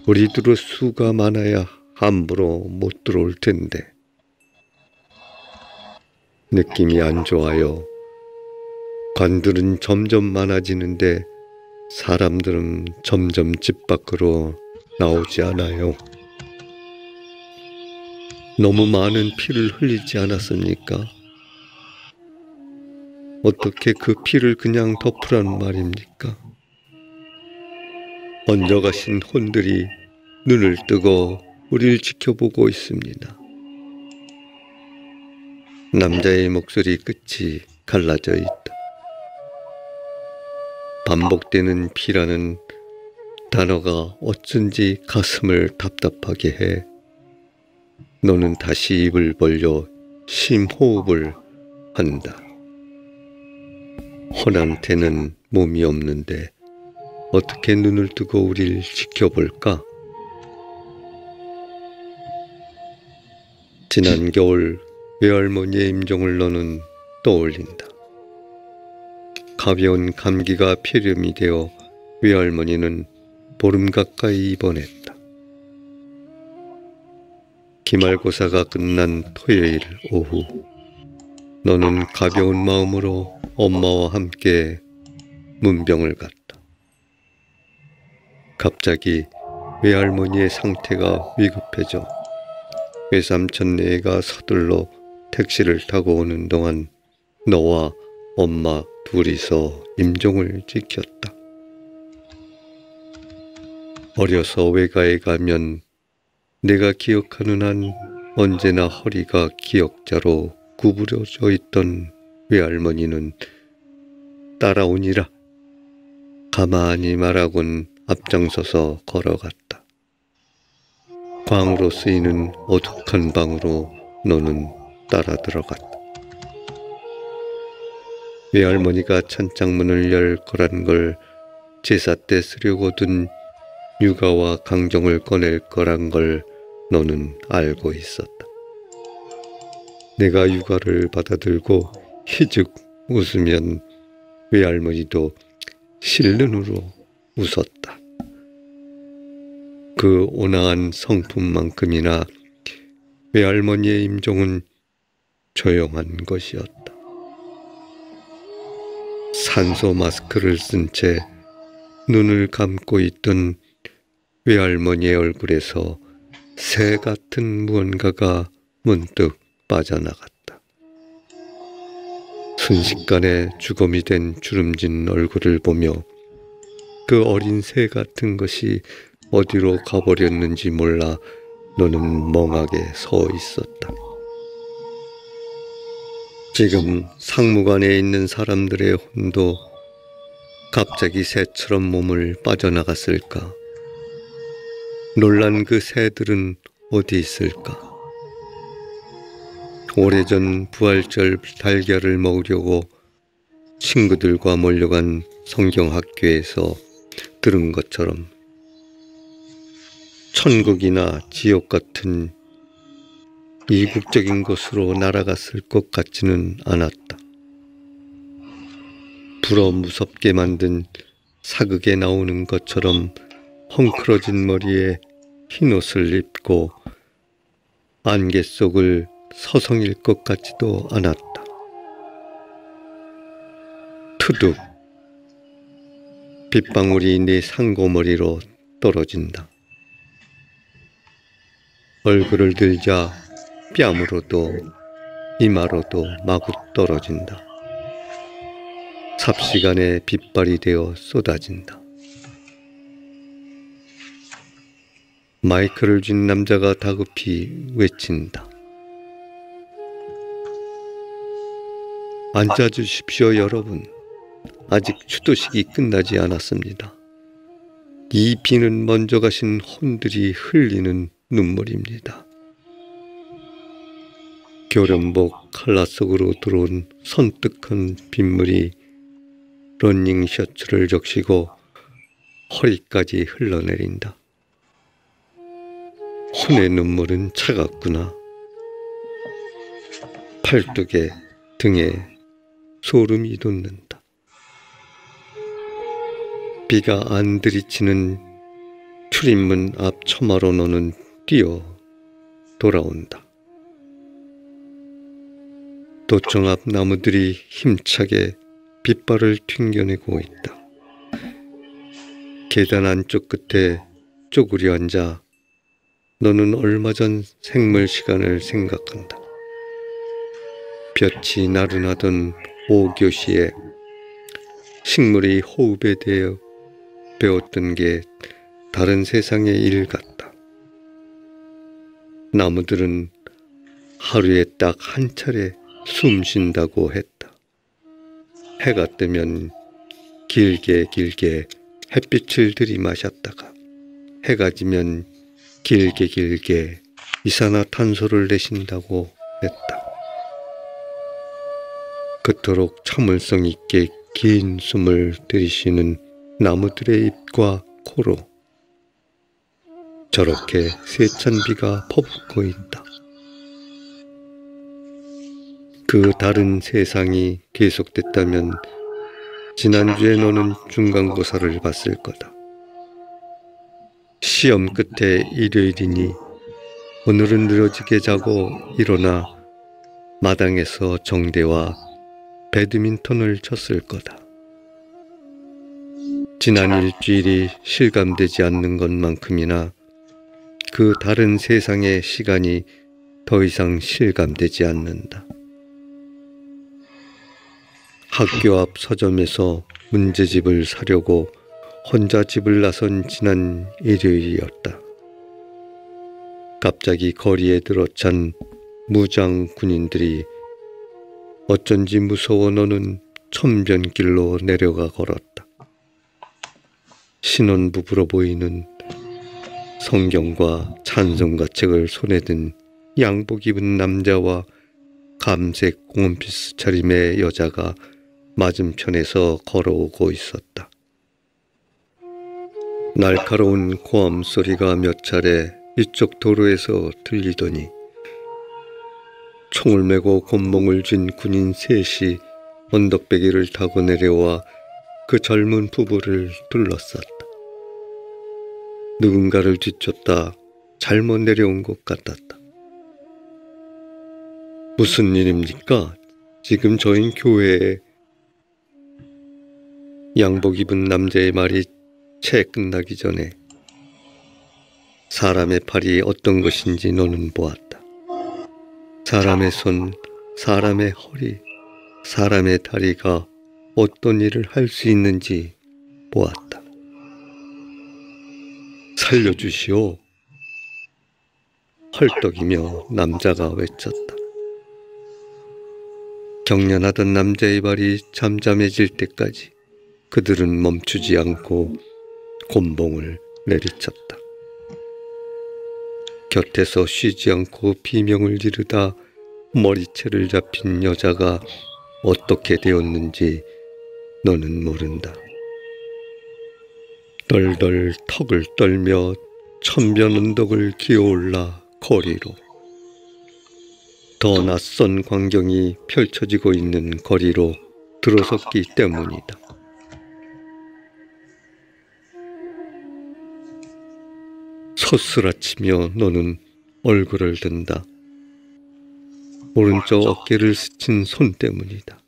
우리들의 수가 많아야 함부로 못 들어올 텐데. 느낌이 안 좋아요. 관들은 점점 많아지는데 사람들은 점점 집 밖으로 나오지 않아요. 너무 많은 피를 흘리지 않았습니까? 어떻게 그 피를 그냥 덮으란 말입니까? 먼저 가신 혼들이 눈을 뜨고 우리를 지켜보고 있습니다. 남자의 목소리 끝이 갈라져 있다. 반복되는 피라는 단어가 어쩐지 가슴을 답답하게 해. 너는 다시 입을 벌려 심호흡을 한다. 혼한테는 몸이 없는데 어떻게 눈을 뜨고 우리를 지켜볼까? 지난 겨울 외할머니의 임종을 너는 떠올린다. 가벼운 감기가 폐렴이 되어 외할머니는 보름 가까이 입원했다. 기말고사가 끝난 토요일 오후 너는 가벼운 마음으로 엄마와 함께 문병을 갔다. 갑자기 외할머니의 상태가 위급해져 외삼촌네가 서둘러 택시를 타고 오는 동안 너와 엄마 둘이서 임종을 지켰다. 어려서 외가에 가면 내가 기억하는 한 언제나 허리가 기역자로 구부러져 있던 외할머니는 따라오니라 가만히 말하곤 앞장서서 걸어갔다. 광으로 쓰이는 어둑한 방으로 너는 따라 들어갔다. 외할머니가 찬장문을 열 거란 걸 제사 때 쓰려고 둔 유가와 강정을 꺼낼 거란 걸 너는 알고 있었다. 내가 유가를 받아들고 희죽 웃으면 외할머니도 실눈으로 웃었다. 그 온화한 성품만큼이나 외할머니의 임종은 조용한 것이었다. 산소 마스크를 쓴 채 눈을 감고 있던 외할머니의 얼굴에서 새 같은 무언가가 문득 빠져나갔다. 순식간에 주검이 된 주름진 얼굴을 보며 그 어린 새 같은 것이 어디로 가버렸는지 몰라 너는 멍하게 서 있었다. 지금 상무관에 있는 사람들의 혼도 갑자기 새처럼 몸을 빠져나갔을까? 놀란 그 새들은 어디 있을까? 오래전 부활절 달걀을 먹으려고 친구들과 몰려간 성경학교에서 들은 것처럼 천국이나 지옥 같은 이국적인 곳으로 날아갔을 것 같지는 않았다. 불어 무섭게 만든 사극에 나오는 것처럼 헝클어진 머리에 흰옷을 입고 안개 속을 서성일 것 같지도 않았다. 투둑 빗방울이 네 상고머리로 떨어진다. 얼굴을 들자 뺨으로도 이마로도 마구 떨어진다. 삽시간에 빗발이 되어 쏟아진다. 마이크를 쥔 남자가 다급히 외친다. 앉아주십시오, 여러분. 아직 추도식이 끝나지 않았습니다. 이 비는 먼저 가신 혼들이 흘리는 눈물입니다. 교련복 칼라 속으로 들어온 선뜩한 빗물이 러닝 셔츠를 적시고 허리까지 흘러내린다. 혼의 눈물은 차갑구나. 팔뚝에 등에 소름이 돋는다. 비가 안 들이치는 출입문 앞 처마로 너는 뛰어 돌아온다. 도청 앞 나무들이 힘차게 빗발을 튕겨내고 있다. 계단 안쪽 끝에 쪼그려 앉아 너는 얼마 전 생물 시간을 생각한다. 볕이 나른하던 5교시에 식물이 호흡에 대해 배웠던 게 다른 세상의 일 같다. 나무들은 하루에 딱 한 차례 숨 쉰다고 했다. 해가 뜨면 길게 햇빛을 들이마셨다가 해가 지면 길게 이산화탄소를 내쉰다고 했다. 그토록 참을성 있게 긴 숨을 들이쉬는 나무들의 입과 코로 저렇게 세찬 비가 퍼붓고 있다. 그 다른 세상이 계속됐다면 지난주에 너는 중간고사를 봤을 거다. 시험 끝에 일요일이니 오늘은 늘어지게 자고 일어나 마당에서 정대와 배드민턴을 쳤을 거다. 지난 일주일이 실감되지 않는 것만큼이나 그 다른 세상의 시간이 더 이상 실감되지 않는다. 학교 앞 서점에서 문제집을 사려고 혼자 집을 나선 지난 일요일이었다. 갑자기 거리에 들어찬 무장 군인들이 어쩐지 무서워 너는 천변길로 내려가 걸었다. 신혼부부로 보이는 성경과 찬송가 책을 손에 든 양복 입은 남자와 감색 곰피스 차림의 여자가 맞은편에서 걸어오고 있었다. 날카로운 고함 소리가 몇 차례 이쪽 도로에서 들리더니 총을 메고 곤봉을 쥔 군인 셋이 언덕배기를 타고 내려와 그 젊은 부부를 둘러쌌다. 누군가를 뒤쫓다 잘못 내려온 것 같았다. 무슨 일입니까? 지금 저희 교회에 양복 입은 남자의 말이 채 끝나기 전에 사람의 팔이 어떤 것인지 너는 보았다. 사람의 손, 사람의 허리, 사람의 다리가 어떤 일을 할 수 있는지 보았다. 살려주시오. 헐떡이며 남자가 외쳤다. 경련하던 남자의 발이 잠잠해질 때까지 그들은 멈추지 않고 곤봉을 내리쳤다. 곁에서 쉬지 않고 비명을 지르다 머리채를 잡힌 여자가 어떻게 되었는지 너는 모른다. 덜덜 턱을 떨며 천변 언덕을 기어올라 거리로, 더 낯선 광경이 펼쳐지고 있는 거리로 들어섰기 때문이다. 소스라치며 너는 얼굴을 든다. 오른쪽 어깨를 스친 손 때문이다.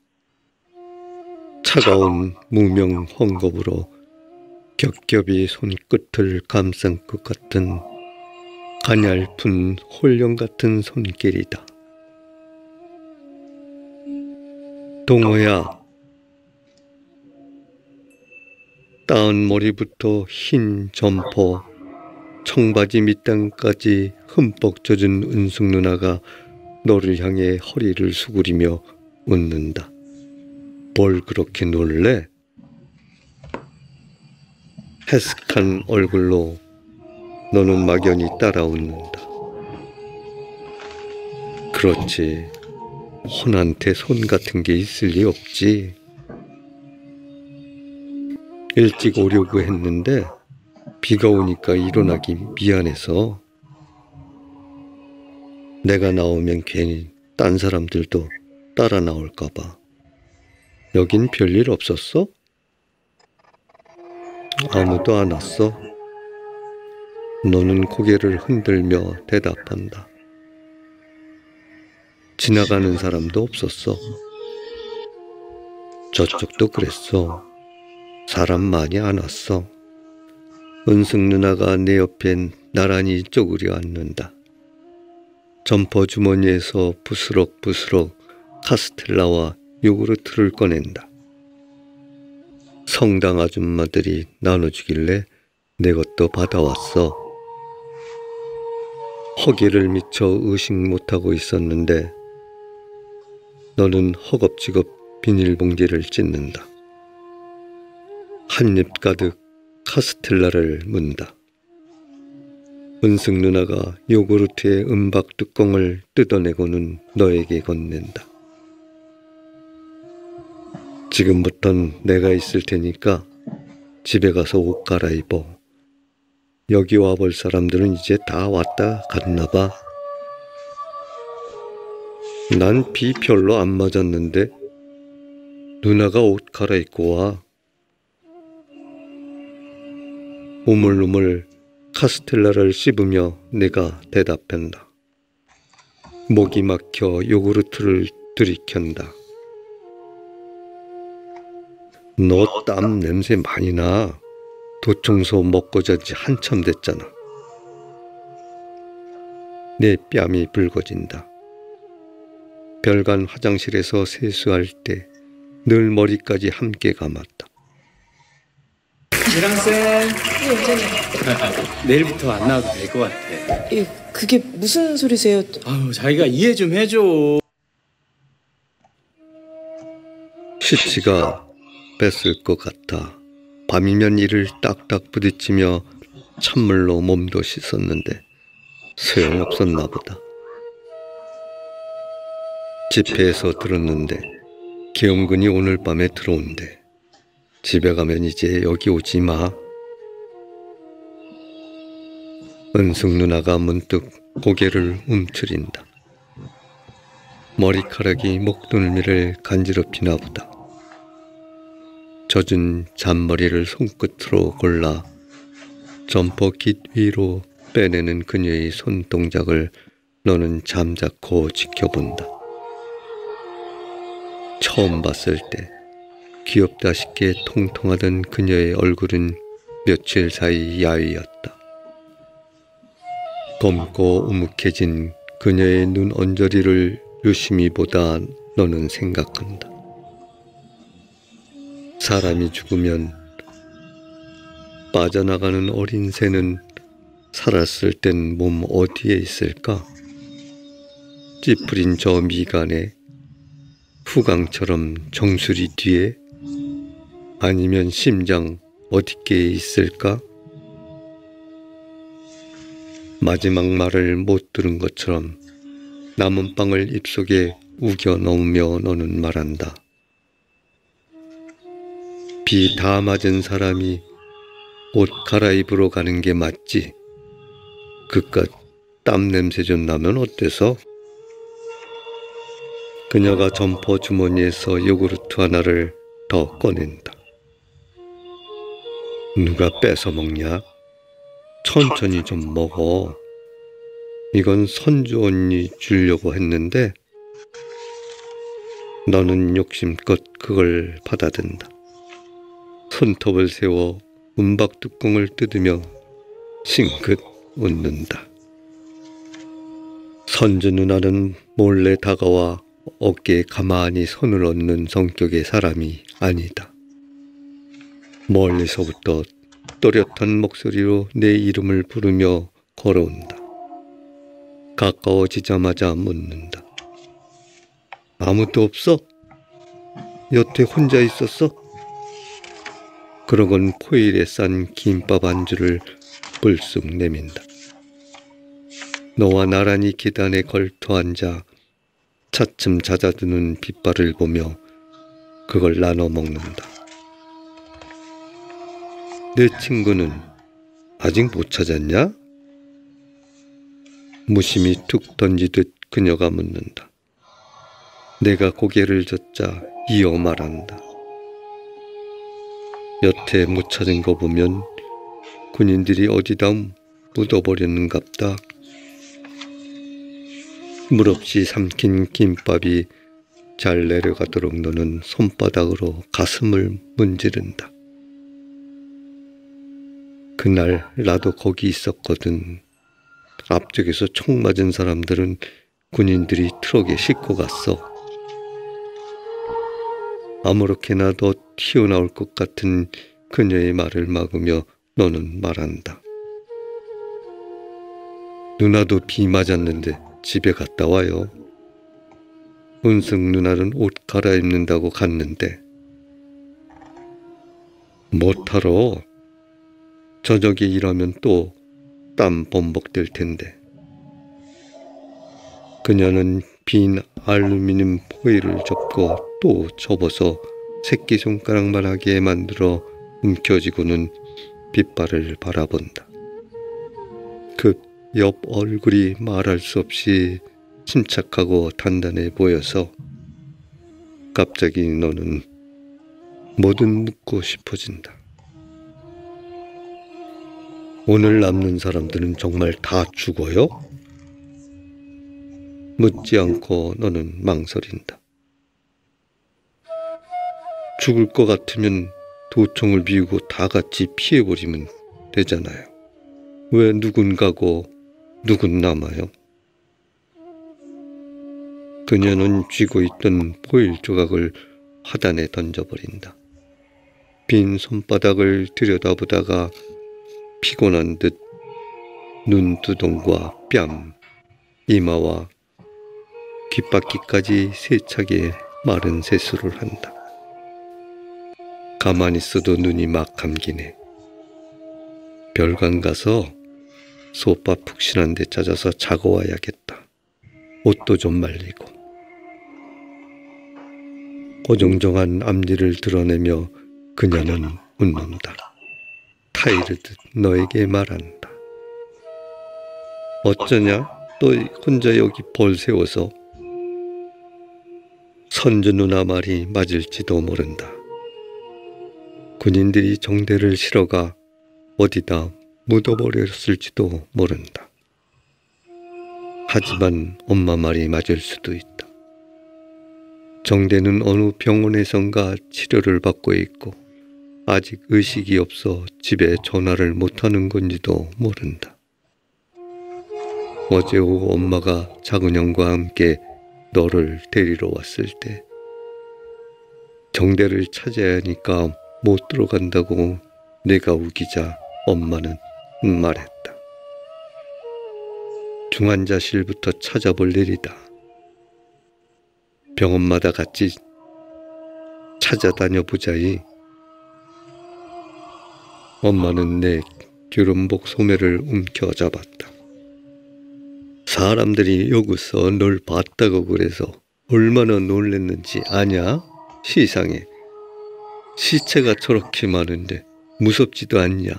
차가운 무명 헝겊으로 겹겹이 손끝을 감싼 것 같은 가냘픈 홀령 같은 손길이다. 동호야. 따은 머리부터 흰 점퍼, 청바지 밑단까지 흠뻑 젖은 은숙 누나가 너를 향해 허리를 수그리며 웃는다. 뭘 그렇게 놀래? 해슥한 얼굴로 너는 막연히 따라 웃는다. 그렇지. 혼한테 손 같은 게 있을 리 없지. 일찍 오려고 했는데 비가 오니까 일어나기 미안해서. 내가 나오면 괜히 딴 사람들도 따라 나올까 봐. 여긴 별일 없었어? 아무도 안 왔어. 너는 고개를 흔들며 대답한다. 지나가는 사람도 없었어. 저쪽도 그랬어. 사람 많이 안 왔어. 은숙 누나가 내 옆엔 나란히 쪼그려 앉는다. 점퍼 주머니에서 부스럭부스럭 카스텔라와 요구르트를 꺼낸다. 성당 아줌마들이 나눠주길래 내 것도 받아왔어. 허기를 미쳐 의식 못하고 있었는데 너는 허겁지겁 비닐봉지를 찢는다. 한 입 가득 카스텔라를 문다. 은숙 누나가 요구르트의 은박 뚜껑을 뜯어내고는 너에게 건넨다. 지금부턴 내가 있을 테니까 집에 가서 옷 갈아입어. 여기 와볼 사람들은 이제 다 왔다 갔나 봐. 난 비 별로 안 맞았는데 누나가 옷 갈아입고 와. 우물우물 카스텔라를 씹으며 내가 대답한다. 목이 막혀 요구르트를 들이켠다. 너 땀 냄새 많이 나. 도청소 먹고 잔지 한참 됐잖아. 내 뺨이 붉어진다. 별관 화장실에서 세수할 때 늘 머리까지 함께 감았다. 지랑쌤. 네, 원장님. 내일부터 안 나와도 될 것 같아. 예, 그게 무슨 소리세요? 아유, 자기가 이해 좀 해줘. 시치가 뺐을 것 같아. 밤이면 이를 딱딱 부딪히며 찬물로 몸도 씻었는데 소용없었나 보다. 집회에서 들었는데 기영근이 오늘 밤에 들어온대. 집에 가면 이제 여기 오지 마. 은숙 누나가 문득 고개를 움츠린다. 머리카락이 목덜미를 간지럽히나 보다. 젖은 잔머리를 손끝으로 골라 점퍼 깃 위로 빼내는 그녀의 손동작을 너는 잠자코 지켜본다. 처음 봤을 때 귀엽다 싶게 통통하던 그녀의 얼굴은 며칠 사이 야위였다. 검고 우묵해진 그녀의 눈 언저리를 유심히 보다 너는 생각한다. 사람이 죽으면 빠져나가는 어린 새는 살았을 땐 몸 어디에 있을까? 찌푸린 저 미간에, 후광처럼 정수리 뒤에, 아니면 심장 어디께에 있을까? 마지막 말을 못 들은 것처럼 남은 빵을 입속에 우겨 넣으며 너는 말한다. 비 다 맞은 사람이 옷 갈아입으러 가는 게 맞지? 그깟 땀 냄새 좀 나면 어때서? 그녀가 점퍼 주머니에서 요구르트 하나를 더 꺼낸다. 누가 뺏어 먹냐? 천천히 좀 먹어. 이건 선주 언니 주려고 했는데 너는 욕심껏 그걸 받아든다. 손톱을 세워 은박 뚜껑을 뜯으며 싱긋 웃는다. 선주 누나는 몰래 다가와 어깨에 가만히 손을 얹는 성격의 사람이 아니다. 멀리서부터 또렷한 목소리로 내 이름을 부르며 걸어온다. 가까워지자마자 묻는다. 아무도 없어? 여태 혼자 있었어? 그러곤 포일에 싼 김밥 안주를 불쑥 내민다. 너와 나란히 계단에 걸터 앉아 차츰 잦아드는 빛발을 보며 그걸 나눠 먹는다. 내 친구는 아직 못 찾았냐? 무심히 툭 던지듯 그녀가 묻는다. 내가 고개를 젓자 이어 말한다. 여태 못 찾은 거 보면 군인들이 어디다 묻어버렸는갑다. 물없이 삼킨 김밥이 잘 내려가도록 너는 손바닥으로 가슴을 문지른다. 그날 나도 거기 있었거든. 앞쪽에서 총 맞은 사람들은 군인들이 트럭에 싣고 갔어. 아무렇게나 더 튀어나올 것 같은 그녀의 말을 막으며 너는 말한다. 누나도 비 맞았는데 집에 갔다 와요. 은숙 누나는 옷 갈아입는다고 갔는데. 못하러. 저녁에 일하면 또 땀 범벅될 텐데. 그녀는 빈 알루미늄 포일을 접고 또 접어서 새끼손가락만하게 만들어 움켜쥐고는 빛발을 바라본다. 그 옆 얼굴이 말할 수 없이 침착하고 단단해 보여서 갑자기 너는 뭐든 묻고 싶어진다. 오늘 남는 사람들은 정말 다 죽어요? 묻지 않고 너는 망설인다. 죽을 것 같으면 도청을 비우고 다 같이 피해버리면 되잖아요. 왜 누군가고 누군 남아요? 그녀는 쥐고 있던 포일 조각을 화단에 던져버린다. 빈 손바닥을 들여다보다가 피곤한 듯 눈두덩과 뺨, 이마와 귓바퀴까지 세차게 마른 세수를 한다. 가만히 있어도 눈이 막 감기네. 별관 가서 소파 푹신한 데 찾아서 자고 와야겠다. 옷도 좀 말리고. 어정쩡한 앞니를 드러내며 그녀는 웃는다. 타이르듯 너에게 말한다. 어쩌냐? 너 혼자 여기 벌 세워서. 선주 누나 말이 맞을지도 모른다. 군인들이 정대를 실어가 어디다 묻어버렸을지도 모른다. 하지만 엄마 말이 맞을 수도 있다. 정대는 어느 병원에선가 치료를 받고 있고 아직 의식이 없어 집에 전화를 못하는 건지도 모른다. 어제 오후 엄마가 작은 형과 함께 너를 데리러 왔을 때 정대를 찾아야 하니까 못 들어간다고 내가 우기자 엄마는 말했다. 중환자실부터 찾아볼 일이다. 병원마다 같이 찾아다녀 보자이. 엄마는 내 기름복 소매를 움켜잡았다. 사람들이 여기서 널 봤다고 그래서 얼마나 놀랬는지 아냐? 시상에. 시체가 저렇게 많은데 무섭지도 않냐?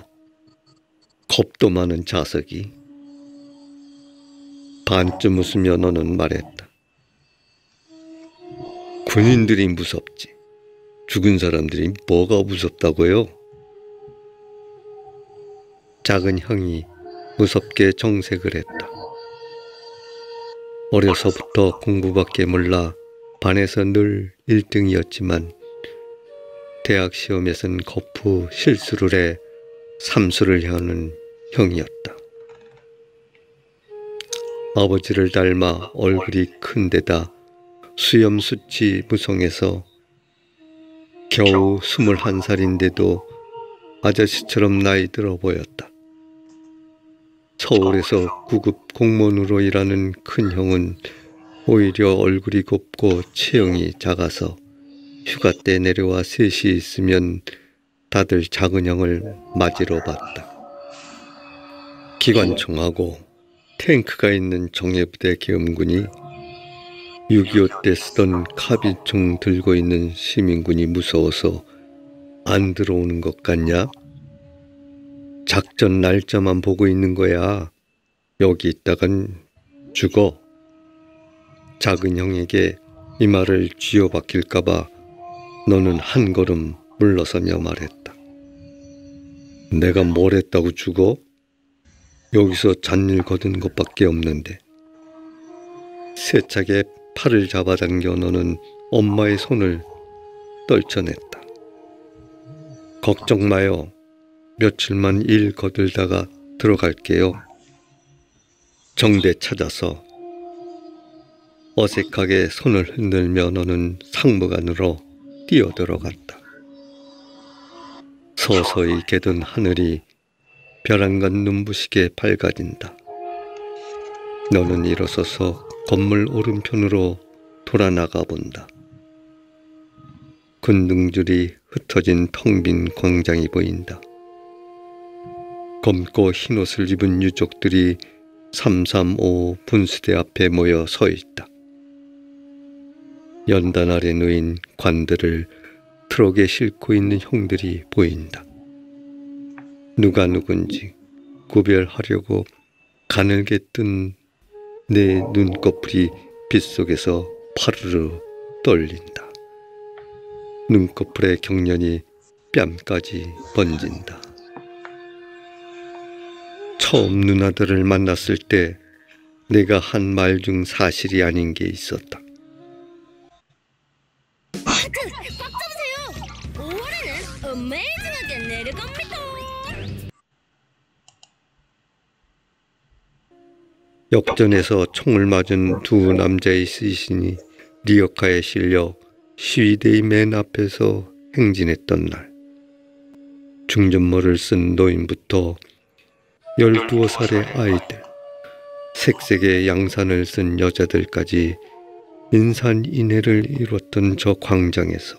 겁도 많은 자석이. 반쯤 웃으며 너는 말했다. 군인들이 무섭지. 죽은 사람들이 뭐가 무섭다고요? 작은 형이 무섭게 정색을 했다. 어려서부터 공부밖에 몰라 반에서 늘 1등이었지만 대학 시험에선 거푸 실수를 해 삼수를 하는 형이었다. 아버지를 닮아 얼굴이 큰 데다 수염수치 무성해서 겨우 21살인데도 아저씨처럼 나이 들어 보였다. 서울에서 구급 공무원으로 일하는 큰 형은 오히려 얼굴이 곱고 체형이 작아서 휴가 때 내려와 셋이 있으면 다들 작은 형을 맞으러 봤다. 기관총하고 탱크가 있는 정예부대 계엄군이 6.25 때 쓰던 카비총 들고 있는 시민군이 무서워서 안 들어오는 것 같냐? 작전 날짜만 보고 있는 거야. 여기 있다간 죽어. 작은 형에게 이 말을 쥐어박힐까봐 너는 한 걸음 물러서며 말했다. 내가 뭘 했다고 죽어? 여기서 잔일 거둔 것밖에 없는데. 세차게 팔을 잡아당겨 너는 엄마의 손을 떨쳐냈다. 걱정 마요. 며칠만 일 거들다가 들어갈게요. 정대 찾아서. 어색하게 손을 흔들며 너는 상무관으로 뛰어들어갔다. 서서히 개던 하늘이 벼랑간 눈부시게 밝아진다. 너는 일어서서 건물 오른편으로 돌아나가 본다. 군등줄이 흩어진 텅 빈 광장이 보인다. 검고 흰옷을 입은 유족들이 335 분수대 앞에 모여 서 있다. 연단 아래 놓인 관들을 트럭에 싣고 있는 형들이 보인다. 누가 누군지 구별하려고 가늘게 뜬 내 눈꺼풀이 빗속에서 파르르 떨린다. 눈꺼풀의 경련이 뺨까지 번진다. 처음 누나들을 만났을 때 내가 한 말 중 사실이 아닌 게 있었다. 꽉 잡으세요. 5월에는 어메이징하게 내릴 겁니다. 역전에서 총을 맞은 두 남자의 시신이 리어카에 실려 시위대의 맨 앞에서 행진했던 날, 중전모를 쓴 노인부터 12살의 아이들, 색색의 양산을 쓴 여자들까지 인산인해를 이뤘던 저 광장에서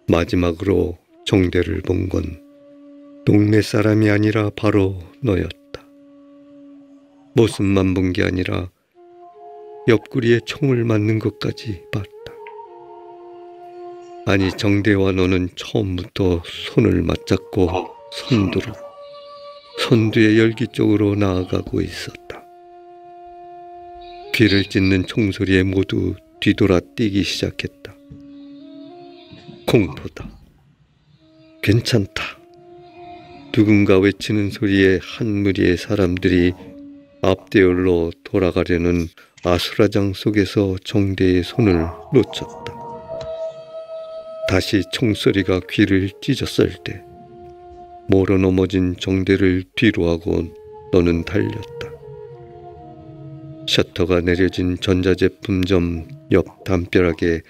마지막으로 정대를 본 건 동네 사람이 아니라 바로 너였다. 모습만 본 게 아니라 옆구리에 총을 맞는 것까지 봤다. 아니 정대와 너는 처음부터 손을 맞잡고 선두의 열기 쪽으로 나아가고 있었다. 귀를 찢는 총소리에 모두 뒤돌아 뛰기 시작했다. 공포다. 괜찮다. 누군가 외치는 소리에 한 무리의 사람들이 앞대열로 돌아가려는 아수라장 속에서 정대의 손을 놓쳤다. 다시 총소리가 귀를 찢었을 때 몰어 넘어진 정대를 뒤로하고 너는 달렸다. 셔터가 내려진 전자제품점 옆 담벼락에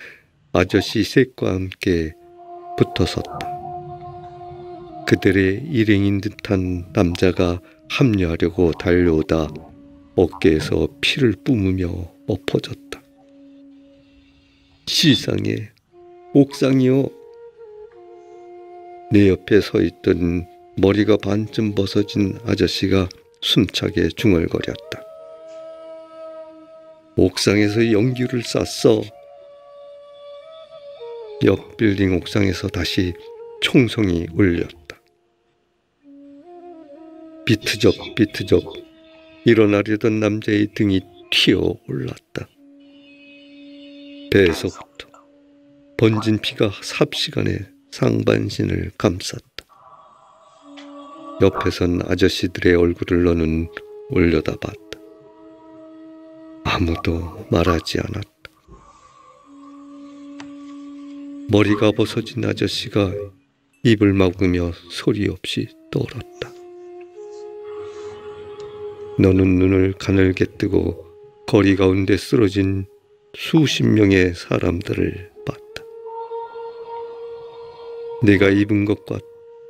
아저씨 셋과 함께 붙어섰다. 그들의 일행인 듯한 남자가 합류하려고 달려오다 어깨에서 피를 뿜으며 엎어졌다. 시상에 옥상이요. 내 옆에 서 있던 머리가 반쯤 벗어진 아저씨가 숨차게 중얼거렸다. 옥상에서 연기를 쐈어. 옆 빌딩 옥상에서 다시 총성이 울렸다. 비트적 일어나려던 남자의 등이 튀어 올랐다. 배에서부터 번진 피가 삽시간에 상반신을 감쌌다. 옆에 선 아저씨들의 얼굴을 너는 올려다봤다. 아무도 말하지 않았다. 머리가 벗어진 아저씨가 입을 막으며 소리 없이 떨었다. 너는 눈을 가늘게 뜨고 거리 가운데 쓰러진 수십 명의 사람들을 봤다. 내가 입은 것과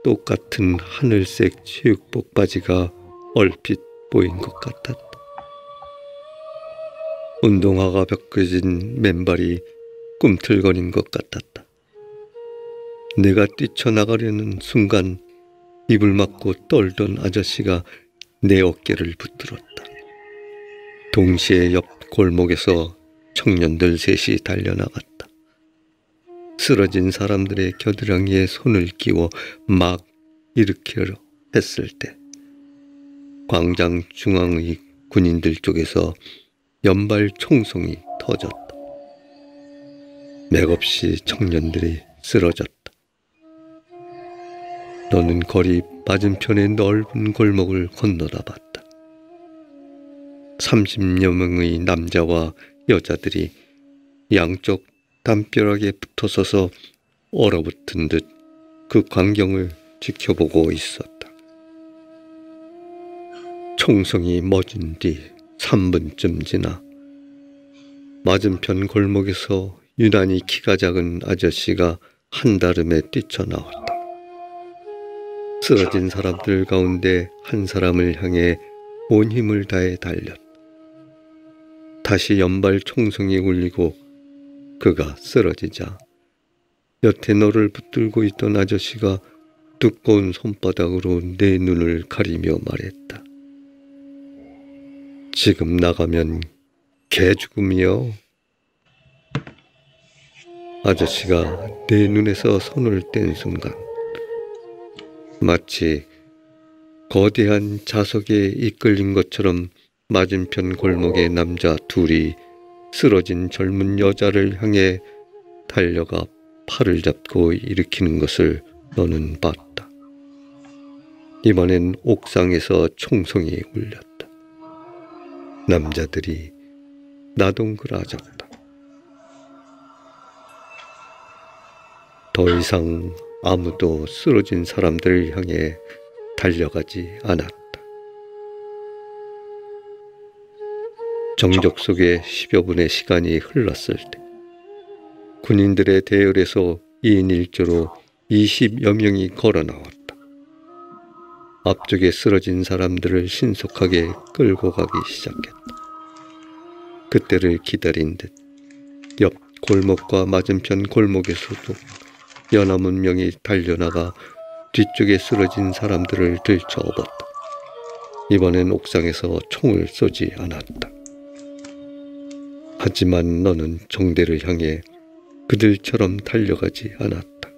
똑같은 하늘색 체육복 바지가 얼핏 보인 것 같았다. 운동화가 벗겨진 맨발이 꿈틀거린 것 같았다. 내가 뛰쳐나가려는 순간 입을 막고 떨던 아저씨가 내 어깨를 붙들었다. 동시에 옆 골목에서 청년들 셋이 달려나갔다. 쓰러진 사람들의 겨드랑이에 손을 끼워 막 일으키려 했을 때 광장 중앙의 군인들 쪽에서 연발 총성이 터졌다. 맥없이 청년들이 쓰러졌다. 너는 거리 맞은편의 넓은 골목을 건너다 봤다. 30여 명의 남자와 여자들이 양쪽 담벼락에 붙어서서 얼어붙은 듯 그 광경을 지켜보고 있었다. 총성이 멎은 뒤 3분쯤 지나 맞은편 골목에서 유난히 키가 작은 아저씨가 한다름에 뛰쳐나왔다. 쓰러진 사람들 가운데 한 사람을 향해 온 힘을 다해 달렸다. 다시 연발 총성이 울리고 그가 쓰러지자 여태 너를 붙들고 있던 아저씨가 두꺼운 손바닥으로 내 눈을 가리며 말했다. 지금 나가면 개죽음이요. 아저씨가 내 눈에서 손을 뗀 순간 마치 거대한 자석에 이끌린 것처럼 맞은편 골목의 남자 둘이 쓰러진 젊은 여자를 향해 달려가 팔을 잡고 일으키는 것을 너는 봤다. 이번엔 옥상에서 총성이 울렸다. 남자들이 나동그라졌다. 더 이상 아무도 쓰러진 사람들을 향해 달려가지 않았다. 정적 속에 10여 분의 시간이 흘렀을 때 군인들의 대열에서 2인 1조로 20여 명이 걸어 나왔다. 앞쪽에 쓰러진 사람들을 신속하게 끌고 가기 시작했다. 그때를 기다린 듯 옆 골목과 맞은편 골목에서도 연함은 명이 달려나가 뒤쪽에 쓰러진 사람들을 들쳐업었다. 이번엔 옥상에서 총을 쏘지 않았다. 하지만 너는 정대를 향해 그들처럼 달려가지 않았다.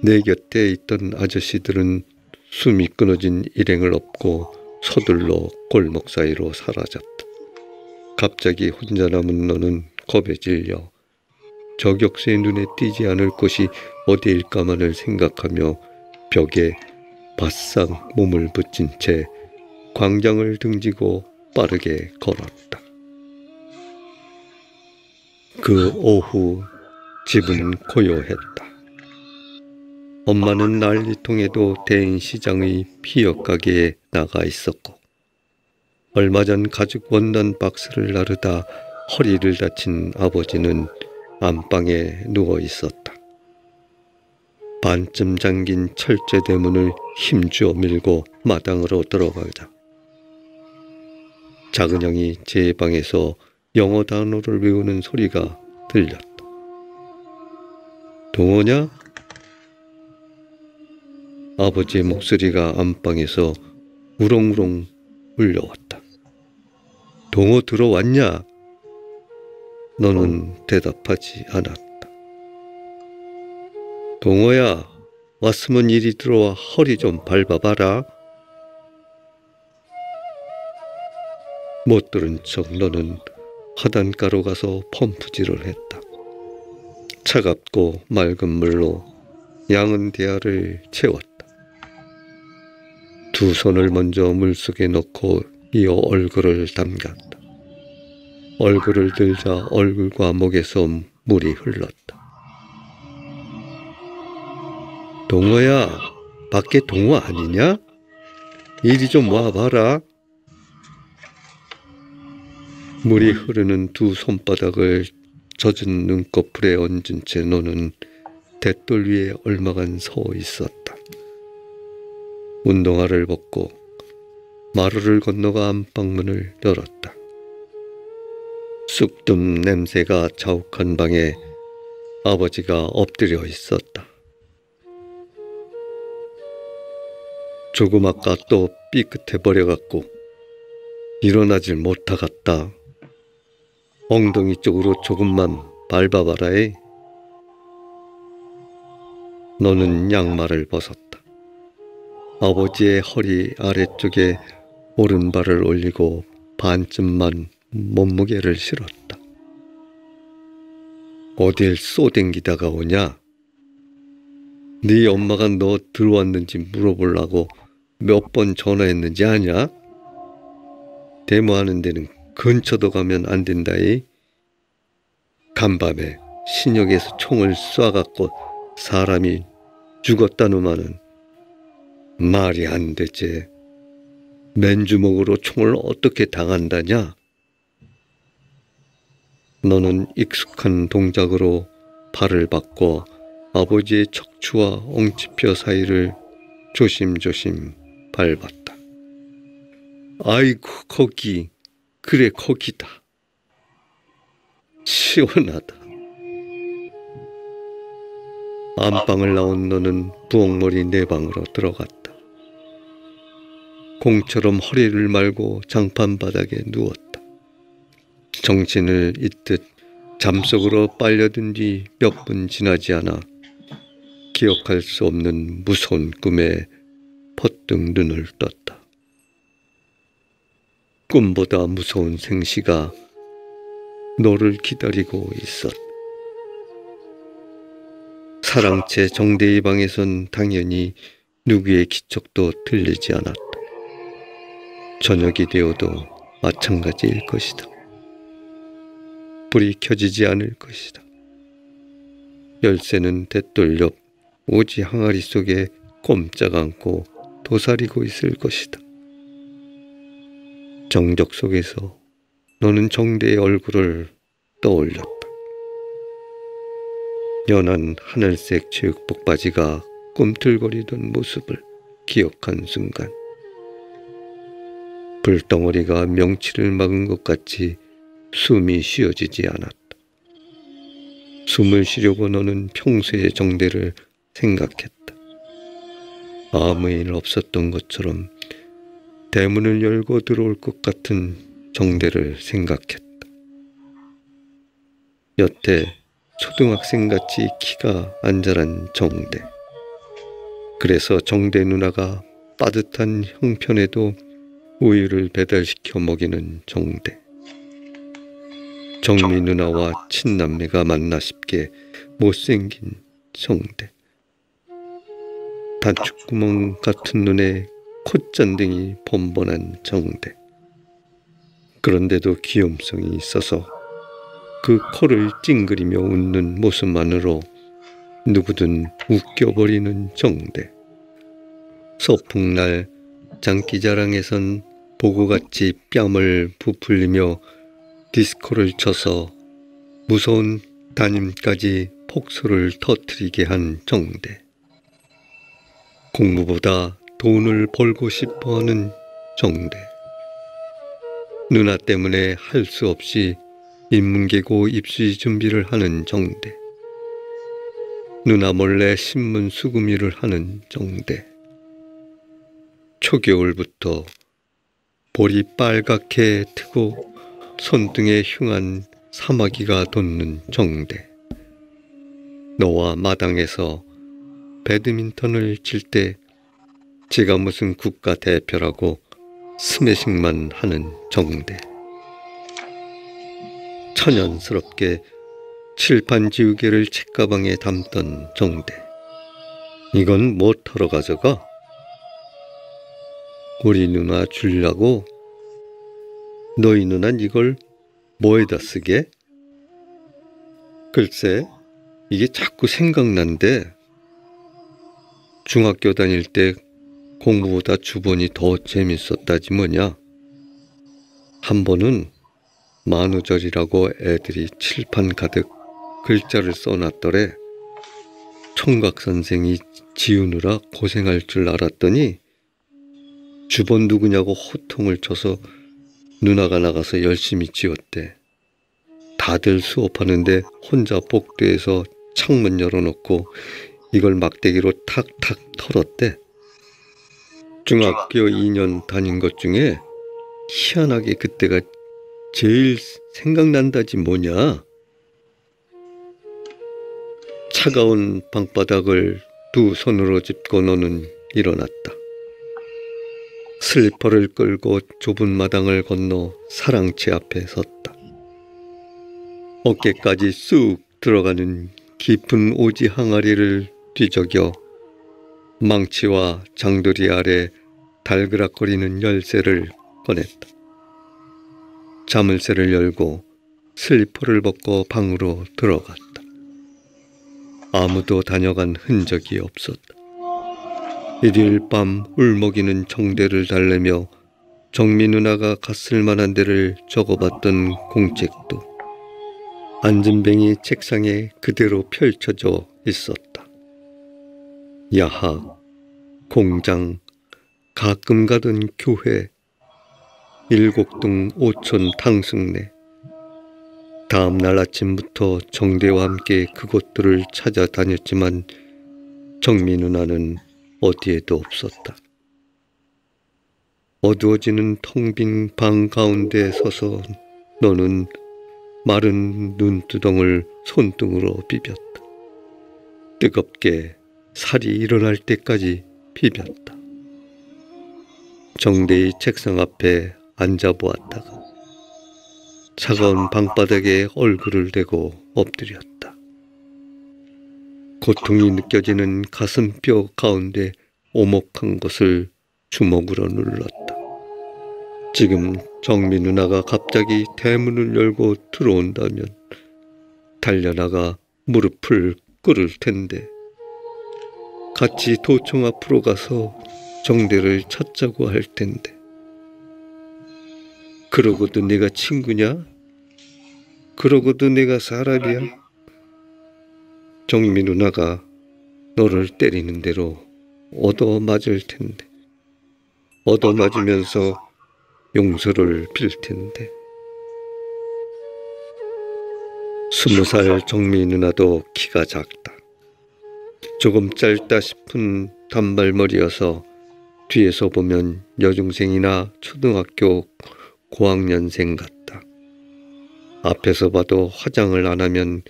내 곁에 있던 아저씨들은 숨이 끊어진 일행을 업고 서둘러 골목 사이로 사라졌다. 갑자기 혼자 남은 너는 겁에 질려 저격수의 눈에 띄지 않을 곳이 어디일까만을 생각하며 벽에 바싹 몸을 붙인 채 광장을 등지고 빠르게 걸었다. 그 오후 집은 고요했다. 엄마는 난리통에도 대인시장의 피역 가게에 나가 있었고 얼마 전 가죽 원단 박스를 나르다 허리를 다친 아버지는 안방에 누워 있었다. 반쯤 잠긴 철제 대문을 힘주어 밀고 마당으로 들어가자 작은 형이 제 방에서 영어 단어를 외우는 소리가 들렸다. 동호냐? 아버지의 목소리가 안방에서 우렁우렁 울려왔다. 동호 들어왔냐? 너는 대답하지 않았다. 동호야, 왔으면 이리 들어와 허리 좀 밟아봐라. 못 들은 척 너는 하단가로 가서 펌프질을 했다. 차갑고 맑은 물로 양은 대야를 채웠다. 두 손을 먼저 물속에 넣고 이어 얼굴을 담갔다. 얼굴을 들자 얼굴과 목에서 물이 흘렀다. 동호야, 밖에 동호 아니냐? 이리 좀 와봐라. 물이 흐르는 두 손바닥을 젖은 눈꺼풀에 얹은 채 너는 대돌 위에 얼마간 서 있었다. 운동화를 벗고 마루를 건너가 안방문을 열었다. 쑥뜸 냄새가 자욱한 방에 아버지가 엎드려 있었다. 조금 아까 또 삐끗해버려갖고 일어나질 못하겠다. 엉덩이 쪽으로 조금만 밟아봐라에. 너는 양말을 벗었다. 아버지의 허리 아래쪽에 오른발을 올리고 반쯤만 몸무게를 실었다. 어딜 쏘댕기다가 오냐? 네 엄마가 너 들어왔는지 물어보려고 몇 번 전화했는지 아냐? 데모하는 데는 근처도 가면 안 된다이. 간밤에 신역에서 총을 쏴갖고 사람이 죽었다누마는 말이 안 되지. 맨주먹으로 총을 어떻게 당한다냐? 너는 익숙한 동작으로 발을 바꿔 아버지의 척추와 엉치뼈 사이를 조심조심 밟았다. 아이고 거기, 그래 거기다. 시원하다. 안방을 나온 너는 부엌머리 내 방으로 들어갔다. 공처럼 허리를 말고 장판 바닥에 누웠다. 정신을 잇듯 잠속으로 빨려든 뒤 몇 분 지나지 않아 기억할 수 없는 무서운 꿈에 퍼뜩 눈을 떴다. 꿈보다 무서운 생시가 너를 기다리고 있었다. 사랑채 정대의 방에선 당연히 누구의 기척도 들리지 않았다. 저녁이 되어도 마찬가지일 것이다. 불이 켜지지 않을 것이다. 열쇠는 대돌 옆 오지 항아리 속에 꼼짝 않고 도사리고 있을 것이다. 정적 속에서 너는 정대의 얼굴을 떠올렸다. 연한 하늘색 체육복 바지가 꿈틀거리던 모습을 기억한 순간 불덩어리가 명치를 막은 것 같이 숨이 쉬어지지 않았다. 숨을 쉬려고 너는 평소의 정대를 생각했다. 아무 일 없었던 것처럼 대문을 열고 들어올 것 같은 정대를 생각했다. 여태 초등학생같이 키가 안 자란 정대. 그래서 정대 누나가 빠듯한 형편에도 우유를 배달시켜 먹이는 정대. 정미 누나와 친남매가 만나 싶게 못생긴 정대. 단축구멍 같은 눈에 콧잔등이 번번한 정대. 그런데도 귀염성이 있어서 그 코를 찡그리며 웃는 모습만으로 누구든 웃겨버리는 정대. 소풍날 장기자랑에선 보고같이 뺨을 부풀리며 디스코를 쳐서 무서운 담임까지 폭소를 터뜨리게 한 정대. 공부보다 돈을 벌고 싶어하는 정대. 누나 때문에 할 수 없이 인문계고 입시 준비를 하는 정대. 누나 몰래 신문 수금일을 하는 정대. 초겨울부터 볼이 빨갛게 트고 손등에 흉한 사마귀가 돋는 정대. 너와 마당에서 배드민턴을 칠 때 제가 무슨 국가대표라고 스매싱만 하는 정대. 천연스럽게 칠판 지우개를 책가방에 담던 정대. 이건 뭐 털어 가져가? 우리 누나 주려고? 너희 누난 이걸 뭐에다 쓰게? 글쎄, 이게 자꾸 생각난대. 중학교 다닐 때 공부보다 주번이 더 재밌었다지 뭐냐. 한 번은 만우절이라고 애들이 칠판 가득 글자를 써놨더래. 총각 선생이 지우느라 고생할 줄 알았더니 주번 누구냐고 호통을 쳐서 누나가 나가서 열심히 지웠대. 다들 수업하는데 혼자 복도에서 창문 열어놓고 이걸 막대기로 탁탁 털었대. 중학교 2년 다닌 것 중에 희한하게 그때가 제일 생각난다지 뭐냐. 차가운 방바닥을 두 손으로 짚고 너는 일어났다. 슬리퍼를 끌고 좁은 마당을 건너 사랑채 앞에 섰다. 어깨까지 쑥 들어가는 깊은 오지 항아리를 뒤적여 망치와 장도리 아래 달그락거리는 열쇠를 꺼냈다. 자물쇠를 열고 슬리퍼를 벗고 방으로 들어갔다. 아무도 다녀간 흔적이 없었다. 일요일 밤 울먹이는 정대를 달래며 정미 누나가 갔을 만한 데를 적어봤던 공책도 안전뱅이 책상에 그대로 펼쳐져 있었다. 야학, 공장, 가끔 가던 교회, 일곡동 오촌 탕승네. 다음 날 아침부터 정대와 함께 그곳들을 찾아다녔지만 정미 누나는 어디에도 없었다. 어두워지는 텅 빈 방 가운데 서서 너는 마른 눈두덩을 손등으로 비볐다. 뜨겁게 살이 일어날 때까지 비볐다. 정대의 책상 앞에 앉아보았다가 차가운 방바닥에 얼굴을 대고 엎드렸다. 고통이 느껴지는 가슴뼈 가운데 오목한 것을 주먹으로 눌렀다. 지금 정미 누나가 갑자기 대문을 열고 들어온다면 달려나가 무릎을 꿇을 텐데 같이 도청 앞으로 가서 정대를 찾자고 할 텐데 그러고도 내가 친구냐? 그러고도 내가 사람이야? 정미 누나가 너를 때리는 대로 얻어맞을 텐데 얻어맞으면서 용서를 빌 텐데 20살 정미 누나도 키가 작다. 조금 짧다 싶은 단발머리여서 뒤에서 보면 여중생이나 초등학교 고학년생 같다. 앞에서 봐도 화장을 안 하면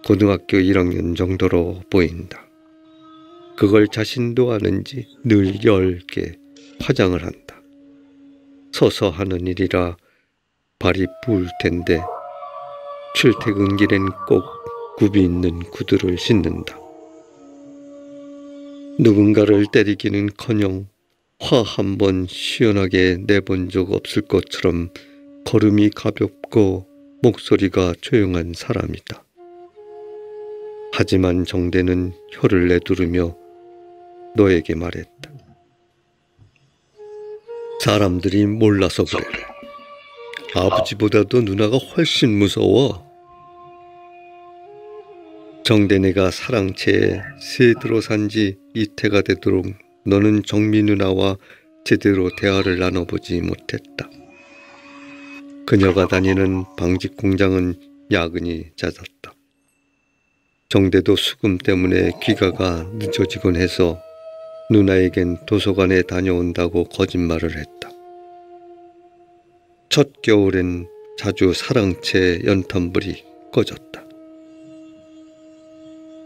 고등학교 1학년 정도로 보인다. 그걸 자신도 아는지 늘 엷게 화장을 한다. 서서 하는 일이라 발이 부을 텐데 출퇴근길엔 꼭 굽이 있는 구두를 신는다. 누군가를 때리기는커녕 화 한 번 시원하게 내본 적 없을 것처럼 걸음이 가볍고 목소리가 조용한 사람이다. 하지만 정대는 혀를 내두르며 너에게 말했다. 사람들이 몰라서 그래. 아버지보다도 누나가 훨씬 무서워. 정대네가 사랑채에 새 들어 산 지 이태가 되도록 너는 정미 누나와 제대로 대화를 나눠보지 못했다. 그녀가 다니는 방직 공장은 야근이 잦았다. 정대도 수금 때문에 귀가가 늦어지곤 해서 누나에겐 도서관에 다녀온다고 거짓말을 했다. 첫 겨울엔 자주 사랑채 연탄불이 꺼졌다.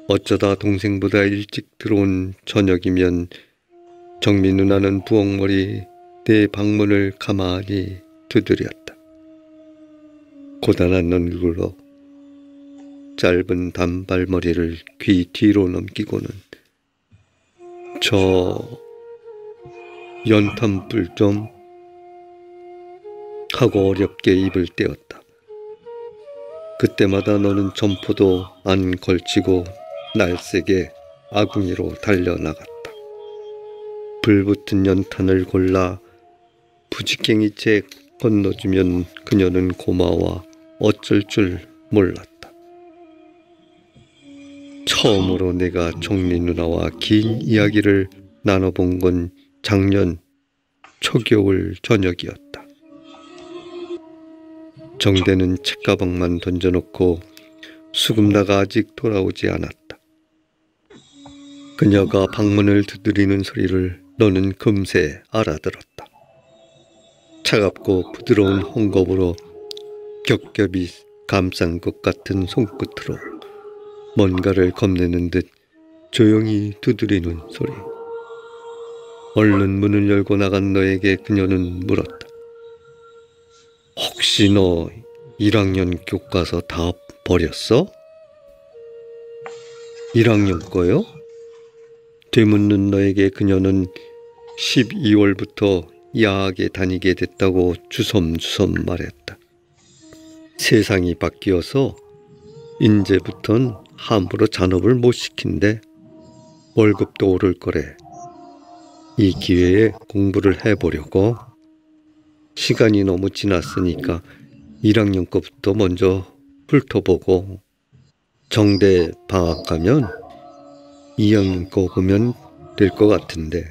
어쩌다 동생보다 일찍 들어온 저녁이면 정미 누나는 부엌머리 내 방문을 가만히 두드렸다. 고단한 얼굴로 짧은 단발머리를 귀 뒤로 넘기고는 저 연탄불 좀 하고 어렵게 입을 떼었다. 그때마다 너는 점포도 안 걸치고 날쌔게 아궁이로 달려나갔다. 불붙은 연탄을 골라 부지깽이채 건너주면 그녀는 고마워 어쩔 줄 몰랐다. 처음으로 내가 정미 누나와 긴 이야기를 나눠본 건 작년 초겨울 저녁이었다. 정대는 책가방만 던져놓고 수금다가 아직 돌아오지 않았다. 그녀가 방문을 두드리는 소리를 너는 금세 알아들었다. 차갑고 부드러운 헝겊으로 겹겹이 감싼 것 같은 손끝으로 뭔가를 겁내는 듯 조용히 두드리는 소리. 얼른 문을 열고 나간 너에게 그녀는 물었다. 혹시 너 1학년 교과서 다 버렸어? 1학년 거요? 되묻는 너에게 그녀는 12월부터 야하게 다니게 됐다고 주섬주섬 말했다. 세상이 바뀌어서 인제부턴 함부로 잔업을 못 시킨대. 월급도 오를 거래. 이 기회에 공부를 해보려고. 시간이 너무 지났으니까 1학년 거부터 먼저 훑어보고 정대 방학하면 2학년 거 보면 될 것 같은데.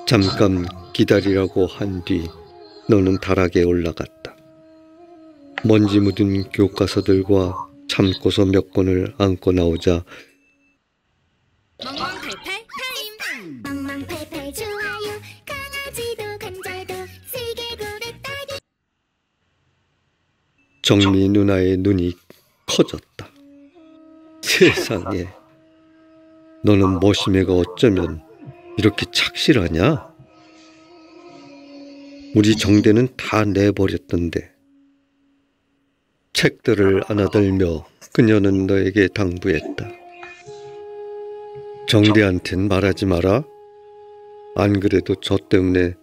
잠깐 기다리라고 한 뒤 너는 다락에 올라갔다. 먼지 묻은 교과서들과 참고서 몇 권을 안고 나오자 멍멍팔팔 타임. 멍멍팔팔 좋아요. 강아지도 관절도 슬개구리 딸기. 정미 누나의 눈이 커졌다. 세상에, 너는 머시매가 어쩌면 이렇게 착실하냐? 우리 정대는 다 내버렸던데. 책들을 안아들며 그녀는 너에게 당부했다. 정대한텐 말하지 마라. 안 그래도 저 때문에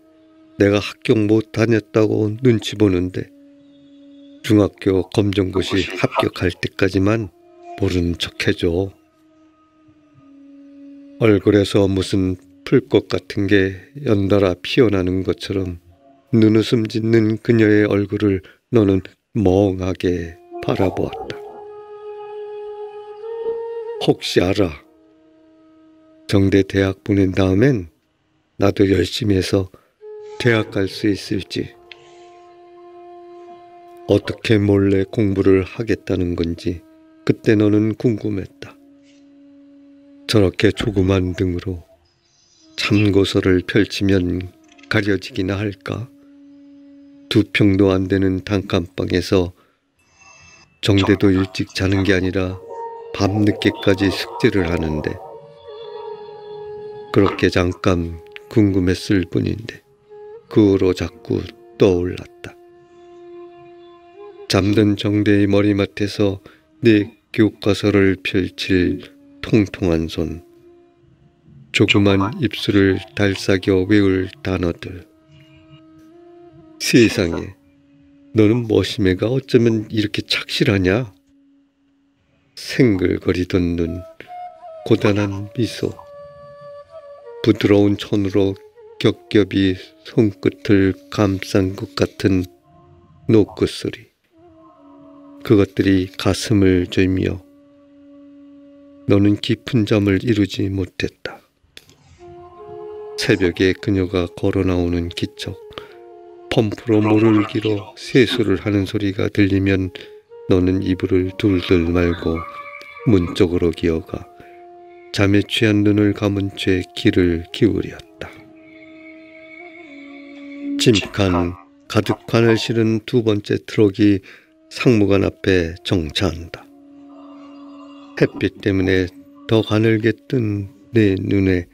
내가 합격 못 다녔다고 눈치 보는데 중학교 검정고시 합격할 때까지만 모른 척 해줘. 얼굴에서 무슨 풀꽃 같은 게 연달아 피어나는 것처럼 눈웃음 짓는 그녀의 얼굴을 너는 멍하게 바라보았다. 혹시 알아? 정대 대학 보낸 다음엔 나도 열심히 해서 대학 갈 수 있을지. 어떻게 몰래 공부를 하겠다는 건지 그때 너는 궁금했다. 저렇게 조그만 등으로 참고서를 펼치면 가려지기나 할까? 2평도 안 되는 단칸방에서 정대도 일찍 자는 게 아니라 밤늦게까지 숙제를 하는데 그렇게 잠깐 궁금했을 뿐인데 그 후로 자꾸 떠올랐다. 잠든 정대의 머리맡에서 내 교과서를 펼칠 통통한 손, 조그만 입술을 달싹여 외울 단어들. 세상에, 너는 머시매가 어쩌면 이렇게 착실하냐? 생글거리던 눈, 고단한 미소, 부드러운 천으로 겹겹이 손끝을 감싼 것 같은 노크소리. 그것들이 가슴을 졸며 너는 깊은 잠을 이루지 못했다. 새벽에 그녀가 걸어 나오는 기척, 펌프로 물을 길어 세수를 하는 소리가 들리면 너는 이불을 둘둘 말고 문 쪽으로 기어가 잠에 취한 눈을 감은 채 귀를 기울였다. 짐칸 가득 관을 실은 두 번째 트럭이 상무관 앞에 정차한다. 햇빛 때문에 더 가늘게 뜬 내 눈에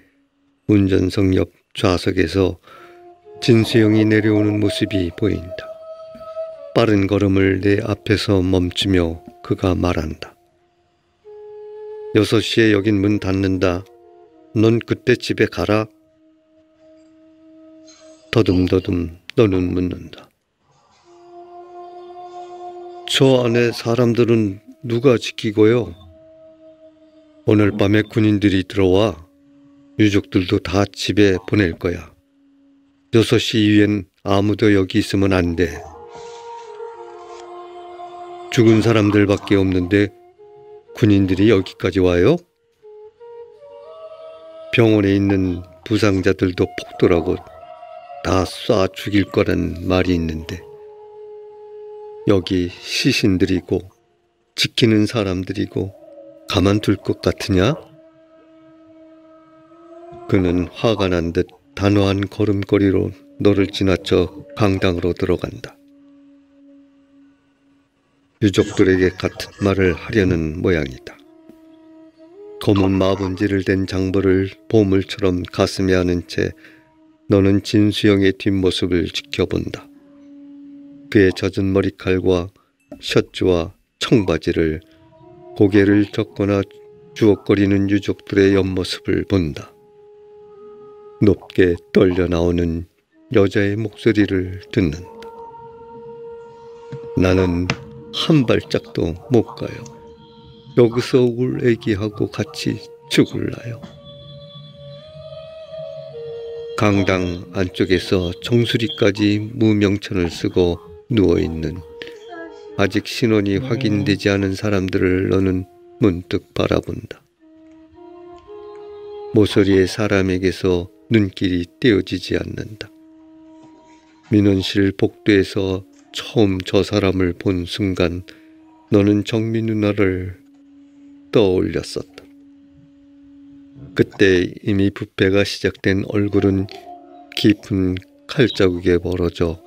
운전석 옆 좌석에서 진수영이 내려오는 모습이 보인다. 빠른 걸음을 내 앞에서 멈추며 그가 말한다. 6시에 여긴 문 닫는다. 넌 그때 집에 가라. 더듬더듬 너는 묻는다. 저 안에 사람들은 누가 지키고요? 오늘 밤에 군인들이 들어와. 유족들도 다 집에 보낼 거야. 6시 이후엔 아무도 여기 있으면 안 돼. 죽은 사람들밖에 없는데 군인들이 여기까지 와요? 병원에 있는 부상자들도 폭도라고 다 쏴 죽일 거란 말이 있는데 여기 시신들이고 지키는 사람들이고 가만둘 것 같으냐? 그는 화가 난 듯 단호한 걸음걸이로 너를 지나쳐 강당으로 들어간다. 유족들에게 같은 말을 하려는 모양이다. 검은 마분지를 댄 장벌을 보물처럼 가슴에 안은 채 너는 진수영의 뒷모습을 지켜본다. 그의 젖은 머리칼과 셔츠와 청바지를 고개를 젓거나 주걱거리는 유족들의 옆모습을 본다. 높게 떨려 나오는 여자의 목소리를 듣는다. 나는 한 발짝도 못 가요. 여기서 울 애기하고 같이 죽을라요. 강당 안쪽에서 정수리까지 무명천을 쓰고 누워있는 아직 신원이 확인되지 않은 사람들을 너는 문득 바라본다. 모서리의 사람에게서 눈길이 떼어지지 않는다. 민원실 복도에서 처음 저 사람을 본 순간 너는 정미 누나를 떠올렸었다. 그때 이미 부패가 시작된 얼굴은 깊은 칼자국에 벌어져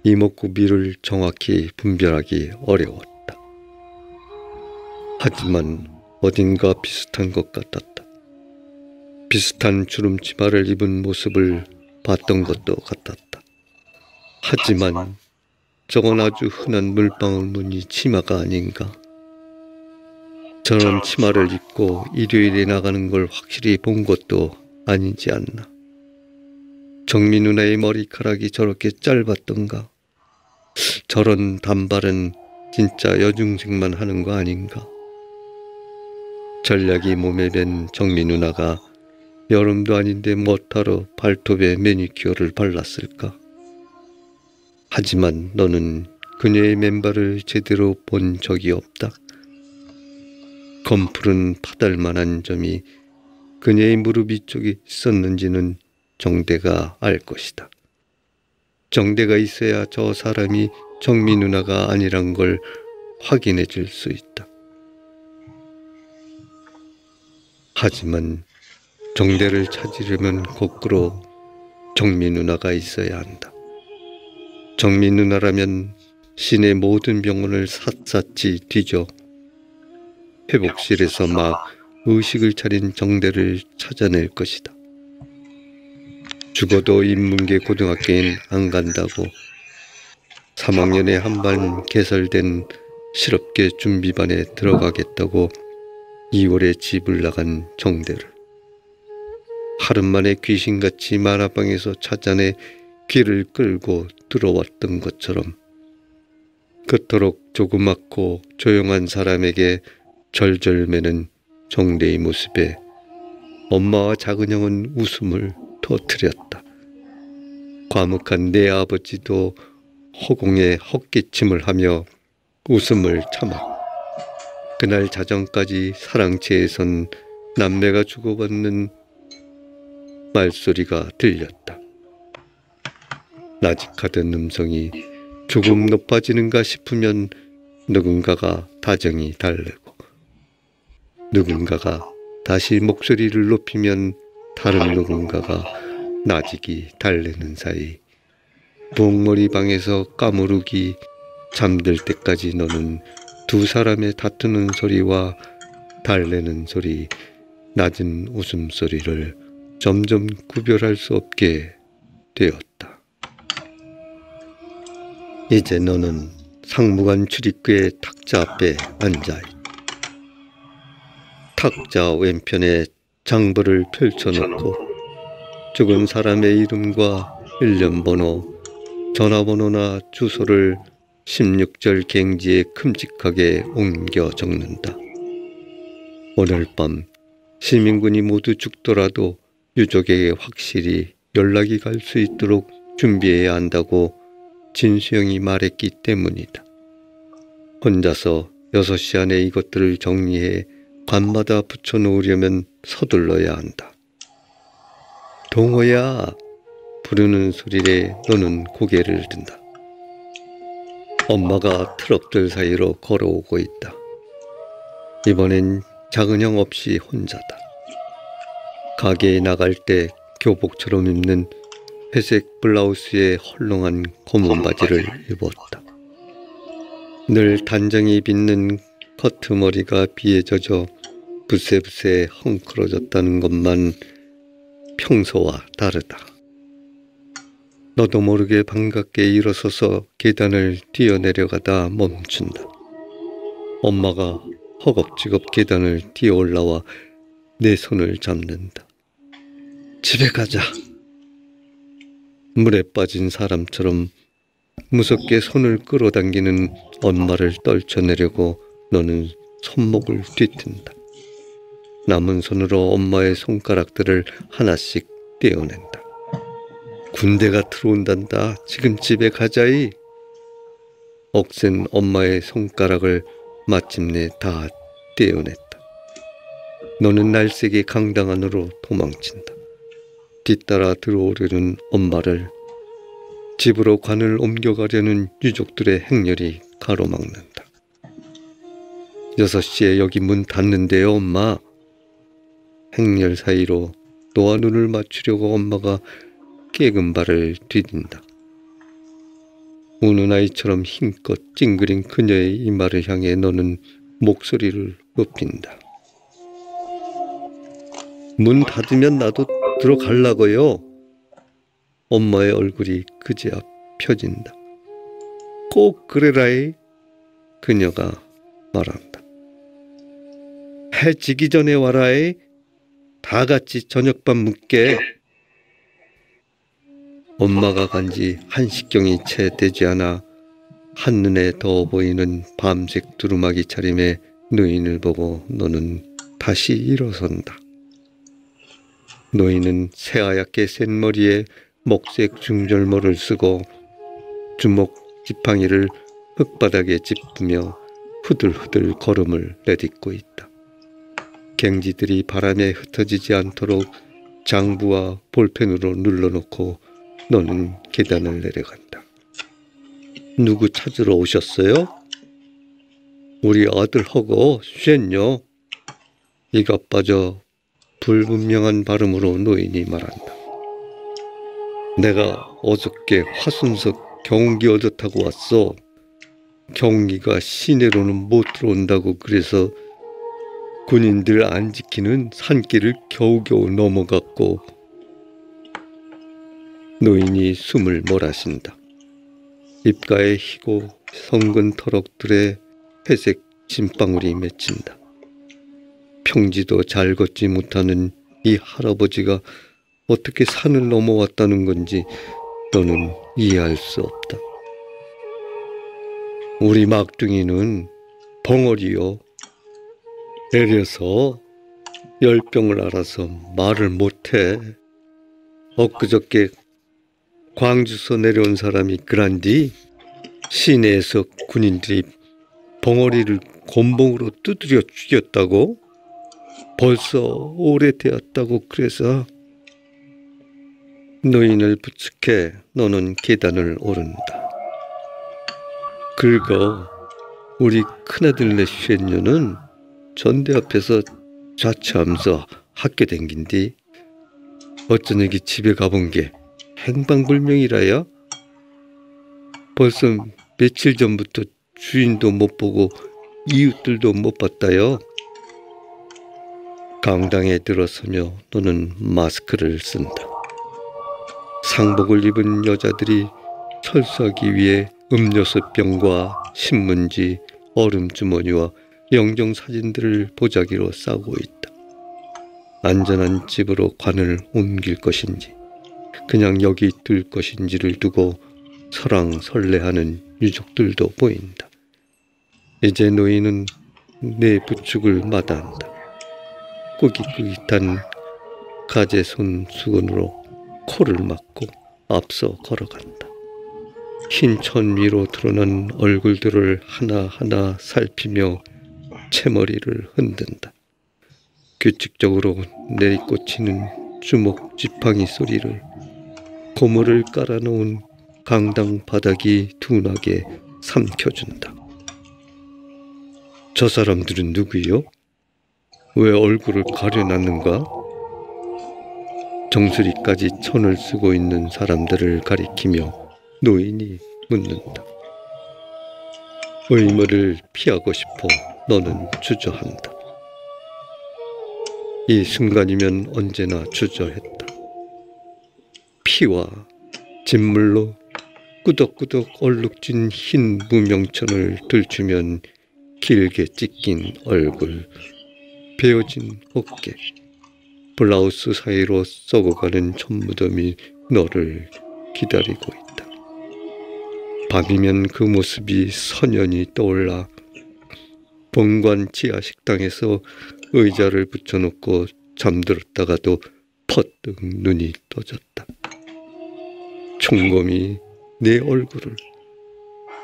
이목구 비를 정확히 분별하기 어려웠다. 하지만 어딘가 비슷한 것 같았다. 비슷한 주름 치마를 입은 모습을 봤던 것도 같았다. 하지만 저건 아주 흔한 물방울 무늬 치마가 아닌가. 저런 치마를 입고 일요일에 나가는 걸 확실히 본 것도 아니지 않나. 정미 누나의 머리카락이 저렇게 짧았던가. 저런 단발은 진짜 여중생만 하는 거 아닌가. 전략이 몸에 밴 정미 누나가 여름도 아닌데 뭐하러 발톱에 매니큐어를 발랐을까. 하지만 너는 그녀의 맨발을 제대로 본 적이 없다. 검푸른 파달만한 점이 그녀의 무릎 위쪽에 있었는지는 정대가 알 것이다. 정대가 있어야 저 사람이 정미 누나가 아니란 걸 확인해 줄 수 있다. 하지만 정대를 찾으려면 거꾸로 정미 누나가 있어야 한다. 정미 누나라면 시내 모든 병원을 샅샅이 뒤져 회복실에서 막 의식을 차린 정대를 찾아낼 것이다. 죽어도 인문계 고등학교엔 안 간다고 3학년에 한 반 개설된 실업계 준비반에 들어가겠다고 2월에 집을 나간 정대를 하루 만에 귀신같이 만화방에서 찾아내 귀를 끌고 들어왔던 것처럼 그토록 조그맣고 조용한 사람에게 절절매는 정대의 모습에 엄마와 작은 형은 웃음을 터뜨렸다. 과묵한 내 아버지도 허공에 헛기침을 하며 웃음을 참아 그날 자정까지 사랑채에선 남매가 주고받는 말소리가 들렸다. 나직하던 음성이 조금 높아지는가 싶으면 누군가가 다정히 달래고 누군가가 다시 목소리를 높이면 다른 누군가가 나직이 달래는 사이 부엌머리 방에서 까무르기 잠들 때까지 너는 두 사람의 다투는 소리와 달래는 소리, 낮은 웃음소리를 점점 구별할 수 없게 되었다. 이제 너는 상무관 출입구의 탁자 앞에 앉아있다. 탁자 왼편에 장부를 펼쳐놓고 죽은 사람의 이름과 일련번호, 전화번호나 주소를 16절 갱지에 큼직하게 옮겨 적는다. 오늘 밤 시민군이 모두 죽더라도 유족에게 확실히 연락이 갈 수 있도록 준비해야 한다고 진수영이 말했기 때문이다. 혼자서 6시 안에 이것들을 정리해 관마다 붙여놓으려면 서둘러야 한다. 동호야 부르는 소리에 너는 고개를 든다. 엄마가 트럭들 사이로 걸어오고 있다. 이번엔 작은 형 없이 혼자다. 가게에 나갈 때 교복처럼 입는 회색 블라우스에 헐렁한 검은 바지를 입었다. 늘 단정히 빗는 커트머리가 비에 젖어 부세부세 헝클어졌다는 것만 평소와 다르다. 너도 모르게 반갑게 일어서서 계단을 뛰어내려가다 멈춘다. 엄마가 허겁지겁 계단을 뛰어 올라와 내 손을 잡는다. 집에 가자. 물에 빠진 사람처럼 무섭게 손을 끌어당기는 엄마를 떨쳐내려고 너는 손목을 뒤튼다. 남은 손으로 엄마의 손가락들을 하나씩 떼어낸다. 군대가 들어온단다. 지금 집에 가자이. 억센 엄마의 손가락을 마침내 다 떼어냈다. 너는 날쌔게 강당 안으로 도망친다. 뒤따라 들어오려는 엄마를 집으로 관을 옮겨가려는 유족들의 행렬이 가로막는다. 6시에 여기 문 닫는데요, 엄마. 행렬 사이로 너와 눈을 맞추려고 엄마가 깨금 발을 디딘다. 우는 아이처럼 힘껏 찡그린 그녀의 이마를 향해 너는 목소리를 높인다. 문 닫으면 나도 들어가려고요. 엄마의 얼굴이 그제야 펴진다. 꼭 그래라이. 그녀가 말한다. 해 지기 전에 와라이. 다 같이 저녁밥 먹게. 엄마가 간지 1시경이 채 되지 않아 한눈에 더워 보이는 밤색 두루마기 차림의 노인을 보고 너는 다시 일어선다. 노인은 새하얗게 센 머리에 먹색 중절모를 쓰고 주먹 지팡이를 흙바닥에 짚으며 후들후들 걸음을 내딛고 있다. 갱지들이 바람에 흩어지지 않도록 장부와 볼펜으로 눌러놓고 너는 계단을 내려간다. 누구 찾으러 오셨어요? 우리 아들 허거 쉔요. 이가 빠져 불분명한 발음으로 노인이 말한다. 내가 어저께 화순석 경운기 얻어 타고 왔어. 경기가 시내로는 못 들어온다고 그래서 군인들 안 지키는 산길을 겨우겨우 넘어갔고 노인이 숨을 몰아쉰다. 입가에 희고 성근 터럭들의 회색 진방울이 맺힌다. 평지도 잘 걷지 못하는 이 할아버지가 어떻게 산을 넘어왔다는 건지 너는 이해할 수 없다. 우리 막둥이는 벙어리요. 내려서 열병을 알아서 말을 못해. 엊그저께 광주서 내려온 사람이 그란디 시내에서 군인들이 벙어리를 곤봉으로 두드려 죽였다고? 벌써 오래되었다고 그래서. 노인을 부축해 너는 계단을 오른다. 긁어 우리 큰아들네 쉔녀는 전대 앞에서 자취하면서 학교 댕긴디 어쩌냐기 집에 가본 게 행방불명이라야. 벌써 며칠 전부터 주인도 못 보고 이웃들도 못 봤다요. 강당에 들어서며 너는 마스크를 쓴다. 상복을 입은 여자들이 철수하기 위해 음료수병과 신문지, 얼음주머니와 영정사진들을 보자기로 싸고 있다. 안전한 집으로 관을 옮길 것인지 그냥 여기 둘 것인지를 두고 설왕설래하는 유족들도 보인다. 이제 노인은 내 부축을 마다한다. 꾸깃꾸깃한 가재손 수건으로 코를 막고 앞서 걸어간다. 흰 천 위로 드러난 얼굴들을 하나하나 살피며 채머리를 흔든다. 규칙적으로 내리꽂히는 주먹 지팡이 소리를 고무를 깔아놓은 강당 바닥이 둔하게 삼켜준다. 저 사람들은 누구요? 왜 얼굴을 가려놨는가? 정수리까지 천을 쓰고 있는 사람들을 가리키며 노인이 묻는다. 의무를 피하고 싶어 너는 주저한다. 이 순간이면 언제나 주저했다. 피와 진물로 꾸덕꾸덕 얼룩진 흰 무명천을 들추면 길게 찢긴 얼굴, 베어진 어깨, 블라우스 사이로 썩어가는 천무덤이 너를 기다리고 있다. 밤이면 그 모습이 선연히 떠올라 본관 지하 식당에서 의자를 붙여놓고 잠들었다가도 퍼뜩 눈이 떠졌다. 총검이 내 얼굴을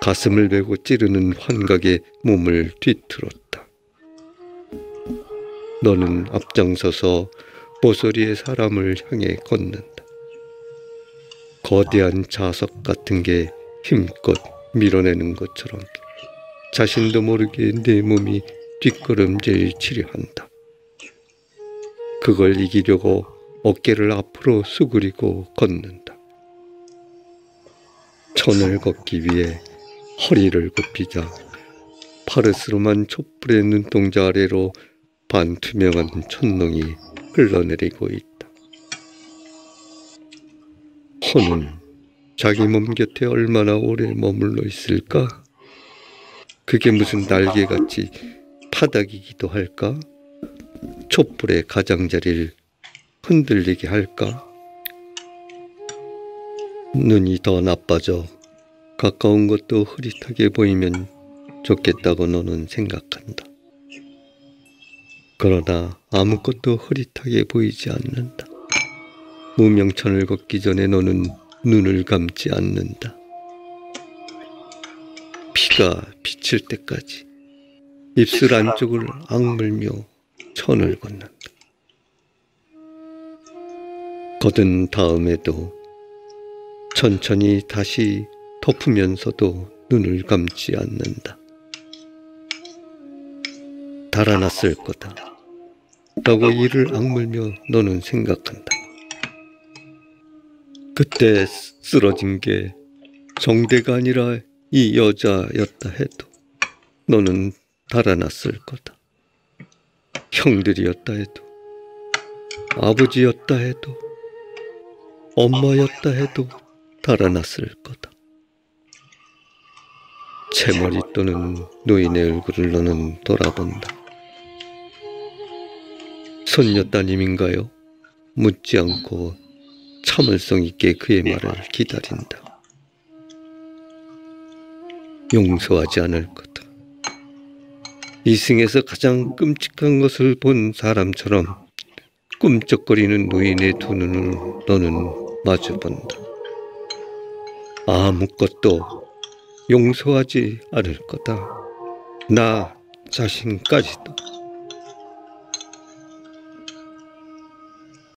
가슴을 베고 찌르는 환각에 몸을 뒤틀었다. 너는 앞장서서 모서리의 사람을 향해 걷는다. 거대한 자석 같은 게 힘껏 밀어내는 것처럼 자신도 모르게 내 몸이 뒷걸음질 치려 한다. 그걸 이기려고 어깨를 앞으로 수그리고 걷는다. 천을 걷기 위해 허리를 굽히자 파르스름한 촛불의 눈동자 아래로 반투명한 천농이 흘러내리고 있다. 허는 자기 몸 곁에 얼마나 오래 머물러 있을까? 그게 무슨 날개같이 파닥이기도 할까? 촛불의 가장자리를 흔들리게 할까? 눈이 더 나빠져 가까운 것도 흐릿하게 보이면 좋겠다고 너는 생각한다. 그러나 아무것도 흐릿하게 보이지 않는다. 무명천을 걷기 전에 너는 눈을 감지 않는다. 피가 비칠 때까지 입술 안쪽을 악물며 천을 걷는다. 걷은 다음에도 천천히 다시 덮으면서도 눈을 감지 않는다. 달아났을 거다 라고 이를 악물며 너는 생각한다. 그때 쓰러진 게 정대가 아니라 이 여자였다 해도 너는 달아났을 거다. 형들이었다 해도, 아버지였다 해도, 엄마였다 해도 달아났을 거다. 채머리 또는 노인의 얼굴을 너는 돌아본다. 손녀따님인가요? 묻지 않고 참을성 있게 그의 말을 기다린다. 용서하지 않을 거다. 이승에서 가장 끔찍한 것을 본 사람처럼 꿈쩍거리는 노인의 두 눈을 너는 마주본다. 아무것도 용서하지 않을 거다. 나 자신까지도.